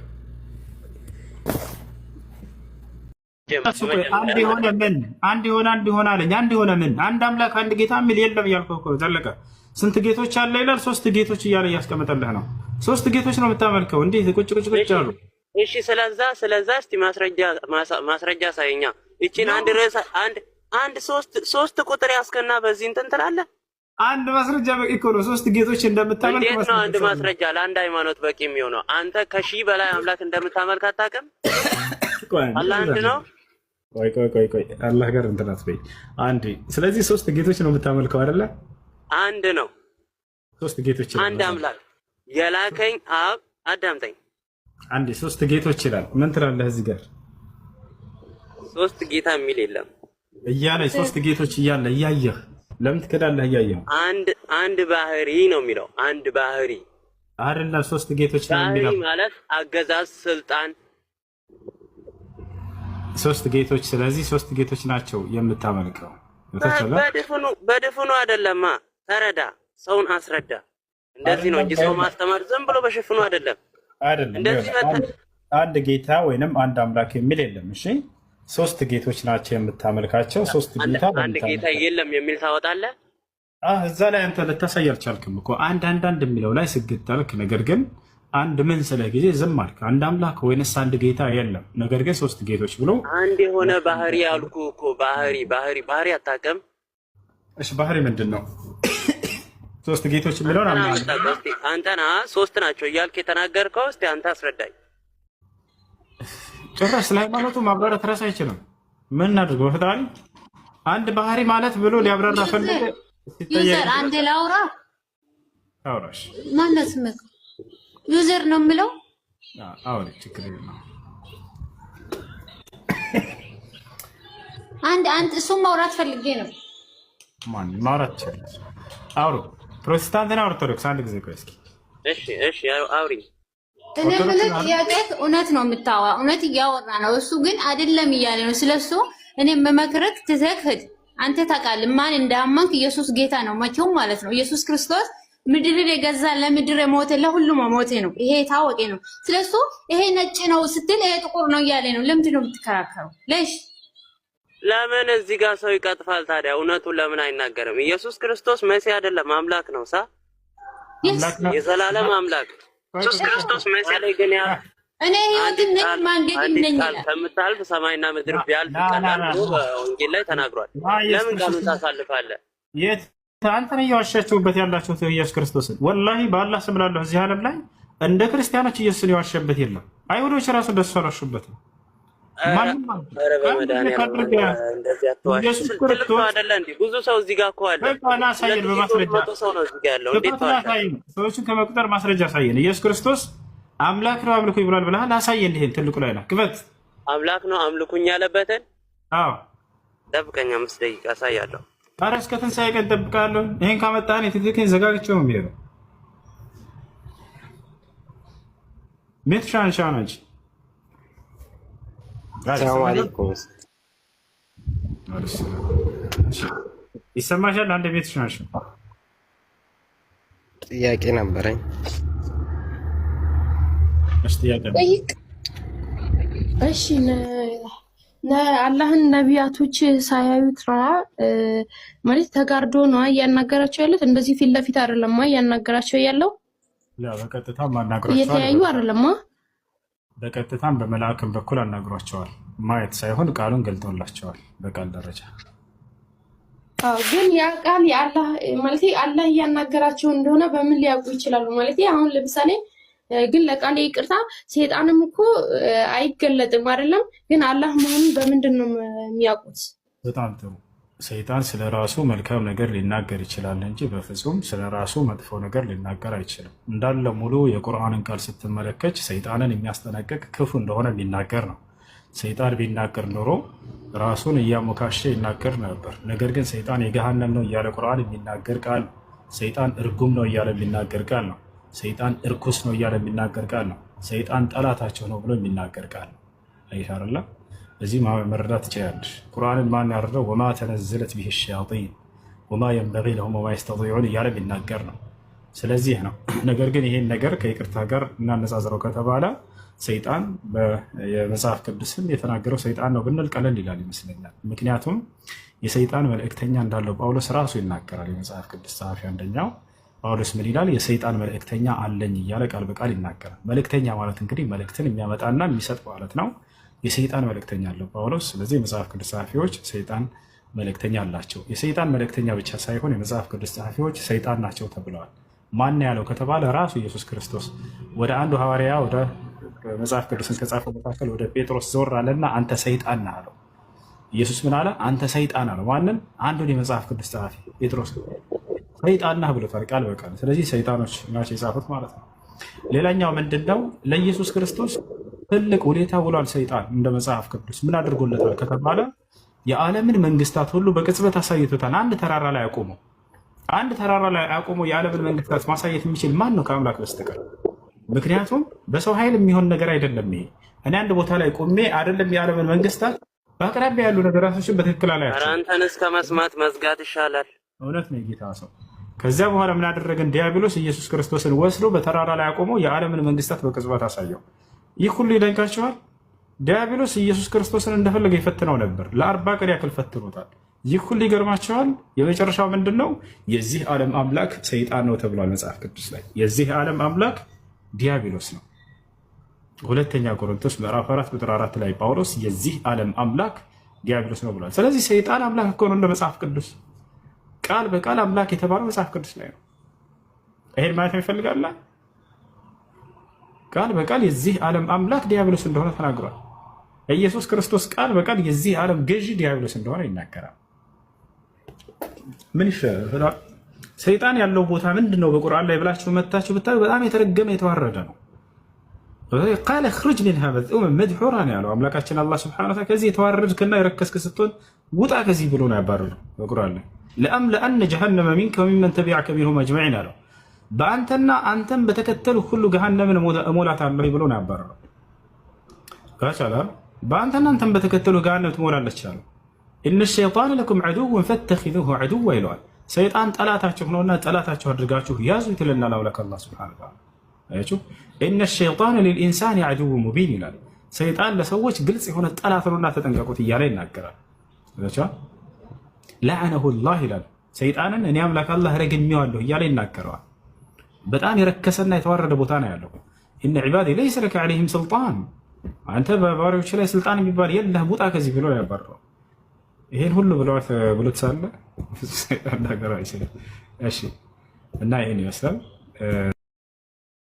አንድ የሆነ ምን አንድ የሆነ አለኝ። አንድ የሆነ ምን አንድ አምላክ አንድ ጌታ የሚል የለም እያልከው እኮ ዘለቀ። ስንት ጌቶች አለ ይላል። 3 ጌቶች እያለ እያስቀመጠልህ ነው። 3 ጌቶች ነው የምታመልከው። እንዴት ቁጭ አሉ? እሺ ስለዛ እስቲ ማስረጃ ሳይኛ እቺን አንድ ርዕስ አንድ ሶስት ቁጥር ያስከና በዚህ እንትን ትላለህ። አንድ ማስረጃ በቂ እኮ ነው። 3 ጌቶች እንደምታመልክ እንዴት ነው አንድ ማስረጃ ለአንድ ሃይማኖት በቂ የሚሆነው? አንተ ከሺህ በላይ አምላክ እንደምታመልክ አታውቅም? አላህ አንድ ነው። ቆይ አላህ ጋር እንትን አትበይ። አንድ ስለዚህ 3 ጌቶች ነው የምታመልከው አይደለ? አንድ ነው። 3 ጌቶች አንድ አምላክ የላከኝ አብ አዳምጠኝ። አንድ 3 ጌቶች ይላል። ምን ትላለህ እዚህ ጋር? 3 ጌታ የሚል የለም እያለ 3 ጌቶች እያለ እያየህ ለምን ትከዳለህ? እያየህ አንድ ባህሪ ነው የሚለው። አንድ ባህሪ አይደለም 3 ጌቶች ነው የሚለው። ባህሪ ማለት አገዛዝ፣ ስልጣን 3 ጌቶች። ስለዚህ 3 ጌቶች ናቸው የምታመልከው። በድፍኑ አይደለማ። ተረዳ፣ ሰውን አስረዳ። እንደዚህ ነው እንጂ ሰው ማስተማር ዝም ብሎ በሽፍኑ አይደለም። እንደዚህ አንድ ጌታ ወይንም አንድ አምላክ የሚል የለም። እሺ 3 ጌቶች ናቸው የምታመልካቸው። 3 ጌታ አንድ ጌታ የለም የሚል ታወጣለህ። እዛ ላይ አንተ ልታሳይ አልቻልክም እኮ አንድ የሚለው ላይ ስግታልክ። ነገር ግን አንድ ምን ስለ ጊዜ ዝም አልክ። አንድ አምላክ ወይንስ አንድ ጌታ የለም፣ ነገር ግን 3 ጌቶች ብሎ አንድ የሆነ ባህሪ ያልኩ እኮ ባህሪ አታውቅም? እሺ ባህሪ ምንድን ነው? 3 ጌቶች የሚለውን አንተና 3 ናቸው እያልክ የተናገርከው እስኪ አንተ አስረዳኝ። ጭራሽ ስለ ሃይማኖቱ ማብራራት ራስ አይችልም። ምን እናድርገው? ፈጣሪ አንድ ባህሪ ማለት ብሎ ሊያብራራ ፈለገ። ዩዘር አንድ ላውራ አውራሽ ማለት ነው። ዩዘር ነው የምለው። አውሪ ችግር የለም። አንድ እሱ ማውራት ፈልጌ ነው። ማን ማውራት ይችላል? አውሩ። ፕሮቴስታንት እና ኦርቶዶክስ አንድ ጊዜ ቆይ እስኪ። እሺ አውሪ። እኔ ማለት ጥያቄ እውነት ነው የምታወራ፣ እውነት እያወራ ነው። እሱ ግን አይደለም እያለ ነው። ስለሱ እኔ መመክረክ ትዘክድ አንተ ታውቃለህ ማን እንዳመንክ። ኢየሱስ ጌታ ነው መቼም ማለት ነው። ኢየሱስ ክርስቶስ ምድርን የገዛ ለምድር የሞተ ለሁሉም ሞተ ነው። ይሄ ታወቀ ነው። ስለሱ ይሄ ነጭ ነው ስትል ይሄ ጥቁር ነው እያለ ነው። ለምንድን ነው የምትከራከረው? ለምን እዚህ ጋር ሰው ይቀጥፋል ታዲያ? እውነቱን ለምን አይናገርም? ኢየሱስ ክርስቶስ መሲህ አይደለም አምላክ ነው። የዘላለም አምላክ ኢየሱስ ክርስቶስ መሲህ ላይ ግን እኔ ህይወትን ነኝ ማንገድ ነኝ ከምታልፍ ሰማይና ምድር ቢያልፍ ቀላል ነው በወንጌል ላይ ተናግሯል። ለምን ቃሉን ታሳልፋለህ? አንተ ነው እየዋሻችሁበት ያላችሁት ኢየሱስ ክርስቶስን። ወላሂ በአላህ ስም እላለሁ እዚህ ዓለም ላይ እንደ ክርስቲያኖች ኢየሱስን የዋሸበት የለም። አይሁዶች ራሱ እንደሱ አልዋሹበትም። ብዙ ሰው እዚህ ጋር እኮ አለ። ሰዎችን ከመቁጠር ማስረጃ አሳየን። ኢየሱስ ክርስቶስ አምላክ ነው አምልኩ ይብላል ብለሃል። አሳየን። ይሄን ትልቁ ላይ ነው ክፈት። አምላክ ነው አምልኩኝ ያለበትን ጠብቀኝ፣ 5 ደቂቃ አሳያለሁ። ኧረ እስከ ትንሣኤ ቀን እጠብቅሃለሁ። ይሄን ካመጣህን የትክክል ዘጋግቼው ነው የሚሄደው። ሜት ሻንሻናች ሰላም አለይኩም ይሰማሻል? አንድ ቤት ሻንሽ ጥያቄ ነበረኝ። እሺ አላህን ነቢያቶች ሳያዩት ነዋ ማለት ተጋርዶ ነዋ እያናገራቸው ያሉት። እንደዚህ ፊት ለፊት አይደለም እያናገራቸው ያለው። በቀጥታ ማናገራቸው እየተያዩ አይደለም። በቀጥታም በመላእክም በኩል አናግሯቸዋል። ማየት ሳይሆን ቃሉን ገልጠውላቸዋል በቃል ደረጃ። ግን ያ ቃል የአላህ ማለት አላህ እያናገራቸው እንደሆነ በምን ሊያውቁ ይችላሉ? ማለት አሁን ለምሳሌ ግን ለቃል ይቅርታ ሰይጣንም እኮ አይገለጥም አይደለም? ግን አላህ መሆኑን በምንድን ነው የሚያውቁት? በጣም ጥሩ። ሰይጣን ስለ ራሱ መልካም ነገር ሊናገር ይችላል እንጂ በፍጹም ስለ ራሱ መጥፎ ነገር ሊናገር አይችልም። እንዳለ ሙሉ የቁርአንን ቃል ስትመለከች ሰይጣንን የሚያስጠነቅቅ ክፉ እንደሆነ ሊናገር ነው። ሰይጣን ቢናገር ኖሮ ራሱን እያሞካሸ ይናገር ነበር። ነገር ግን ሰይጣን የገሃነም ነው እያለ ቁርአን የሚናገር ቃል ነው። ሰይጣን እርጉም ነው እያለ የሚናገር ቃል ነው። ሰይጣን እርኩስ ነው እያለ የሚናገር ቃል ነው። ሰይጣን ጠላታቸው ነው ብሎ የሚናገር ቃል ነው። አይሻርላ እዚህ መረዳት ትችላለሽ። ቁርአንን ማን ያወረደው? ወማ ተነዘለት ቢሂ ሸያጢን ወማ የንበጊ ለሁም ወማ የስተጢዑን እያለ የሚናገር ነው። ስለዚህ ነው። ነገር ግን ይሄን ነገር ከይቅርታ ጋር እናነጻጽረው ከተባለ ሰይጣን የመጽሐፍ ቅዱስም የተናገረው ሰይጣን ነው ብንል ቀለል ይላል ይመስለኛል። ምክንያቱም የሰይጣን መልእክተኛ እንዳለው ጳውሎስ ራሱ ይናገራል። የመጽሐፍ ቅዱስ ጸሐፊ አንደኛው ጳውሎስ ምን ይላል? የሰይጣን መልእክተኛ አለኝ እያለ ቃል በቃል ይናገራል። መልእክተኛ ማለት እንግዲህ መልእክትን የሚያመጣና የሚሰጥ ማለት ነው። የሰይጣን መልእክተኛ አለው ጳውሎስ። ስለዚህ የመጽሐፍ ቅዱስ ጸሐፊዎች ሰይጣን መልእክተኛ አላቸው። የሰይጣን መልእክተኛ ብቻ ሳይሆን የመጽሐፍ ቅዱስ ጸሐፊዎች ሰይጣን ናቸው ተብለዋል። ማን ያለው ከተባለ ራሱ ኢየሱስ ክርስቶስ ወደ አንዱ ሐዋርያ ወደ መጽሐፍ ቅዱስን ከጻፈው መካከል ወደ ጴጥሮስ ዞር አለና አንተ ሰይጣን ነህ አለው። ኢየሱስ ምን አለ? አንተ ሰይጣን አለው። ማንን? አንዱን የመጽሐፍ ቅዱስ ጸሐፊ ጴጥሮስ ሰይጣን ነህ ብሎታል ቃል በቃል። ስለዚህ ሰይጣኖች ናቸው የጻፉት ማለት ነው። ሌላኛው ምንድነው? ለኢየሱስ ክርስቶስ ትልቅ ውለታ ውሏል ሰይጣን። እንደ መጽሐፍ ቅዱስ ምን አድርጎለታል ከተባለ የዓለምን መንግስታት ሁሉ በቅጽበት አሳይቶታል። አንድ ተራራ ላይ አቆሞ የዓለምን መንግስታት ማሳየት የሚችል ማን ነው ከአምላክ በስተቀር? ምክንያቱም በሰው ኃይል የሚሆን ነገር አይደለም። ይሄ እኔ አንድ ቦታ ላይ ቆሜ አይደለም የዓለምን መንግስታት በአቅራቢያ ያሉ ነገራቶችን በትክክል አላያቸው። አንተን እስከ መስማት መዝጋት ይሻላል። እውነት ነው የጌታ ሰው። ከዚያ በኋላ ምን አደረገን? ዲያብሎስ ኢየሱስ ክርስቶስን ወስዶ በተራራ ላይ አቆሞ የዓለምን መንግስታት በቅጽበት አሳየው። ይህ ሁሉ ይደንቃቸዋል። ዲያብሎስ ኢየሱስ ክርስቶስን እንደፈለገ ይፈትነው ነበር። ለ40 ቀን ያክል ፈትኖታል። ይህ ሁሉ ይገርማቸዋል። የመጨረሻው ምንድን ነው? የዚህ ዓለም አምላክ ሰይጣን ነው ተብሏል መጽሐፍ ቅዱስ ላይ። የዚህ ዓለም አምላክ ዲያብሎስ ነው። ሁለተኛ ቆሮንቶስ ምዕራፍ 4 ቁጥር 4 ላይ ጳውሎስ የዚህ ዓለም አምላክ ዲያብሎስ ነው ብሏል። ስለዚህ ሰይጣን አምላክ እኮ ነው እንደ መጽሐፍ ቅዱስ ቃል በቃል አምላክ የተባለው መጽሐፍ ቅዱስ ላይ ነው። ይሄን ማለት ይፈልጋል። ቃል በቃል የዚህ ዓለም አምላክ ዲያብሎስ እንደሆነ ተናግሯል። ኢየሱስ ክርስቶስ ቃል በቃል የዚህ ዓለም ገዢ ዲያብሎስ እንደሆነ ይናገራል። ምን ይሻላል? ሰይጣን ያለው ቦታ ምንድን ነው በቁርአን ላይ ብላችሁ መታችሁ ብታዩ በጣም የተረገመ የተዋረደ ነው። ቃለ እኽሩጅ ሚንሃ መዝኡመን መድሑራን ያለው አምላካችን አላህ ሱብሓነሁ ወተዓላ ከዚህ የተዋረድክና የረከስክ ስትሆን ውጣ ከዚህ ብሎ ነው ያባረረው በቁርአን ላይ። ለአምለአነ ጀሃነመ ሚንከ ወሚመን ተቢዐከ ሚንሁም አጅመዒን አለው። በአንተና አንተም በተከተሉ ሁሉ ገሃነምን እሞላታለሁ ብሎ ነው ያባረረው። ካቻላ በአንተና አንተም በተከተሉ ገሃነም ትሞላለች አለው። ኢነ ሸይጣነ ለኩም ዐዱወን ፈተኺዙሁ ዐዱወ ይለዋል። ሰይጣን ጠላታችሁ ነውና ጠላታችሁ አድርጋችሁ ያዙት ይለናል አምላክ አላህ ሱብሓነሁ ወተዓላ። አያችሁ ኢነ ሸይጣነ ሊልኢንሳኒ ዐዱወን ሙቢን ይላል። ሰይጣን ለሰዎች ግልጽ የሆነ ጠላት ነውና ተጠንቀቁት እያለ ይናገራል። ለዐነሁ ላህ ይላል። ሰይጣንን እኔ አምላክ አላህ ረግሜዋለሁ እያለ ይናገረዋል። በጣም የረከሰና የተዋረደ ቦታ ነው ያለው። ኢነ ዒባዲ ለይሰ ለከ ዐለይሂም ሱልጣን፣ አንተ በባሪያዎች ላይ ስልጣን የሚባል የለህም ውጣ ከዚህ ብሎ ያባረረው። ይሄን ሁሉ ብሎት ሳለ ሰይጣን ነገር አይችልም። እሺ እና ይሄን ይመስላል።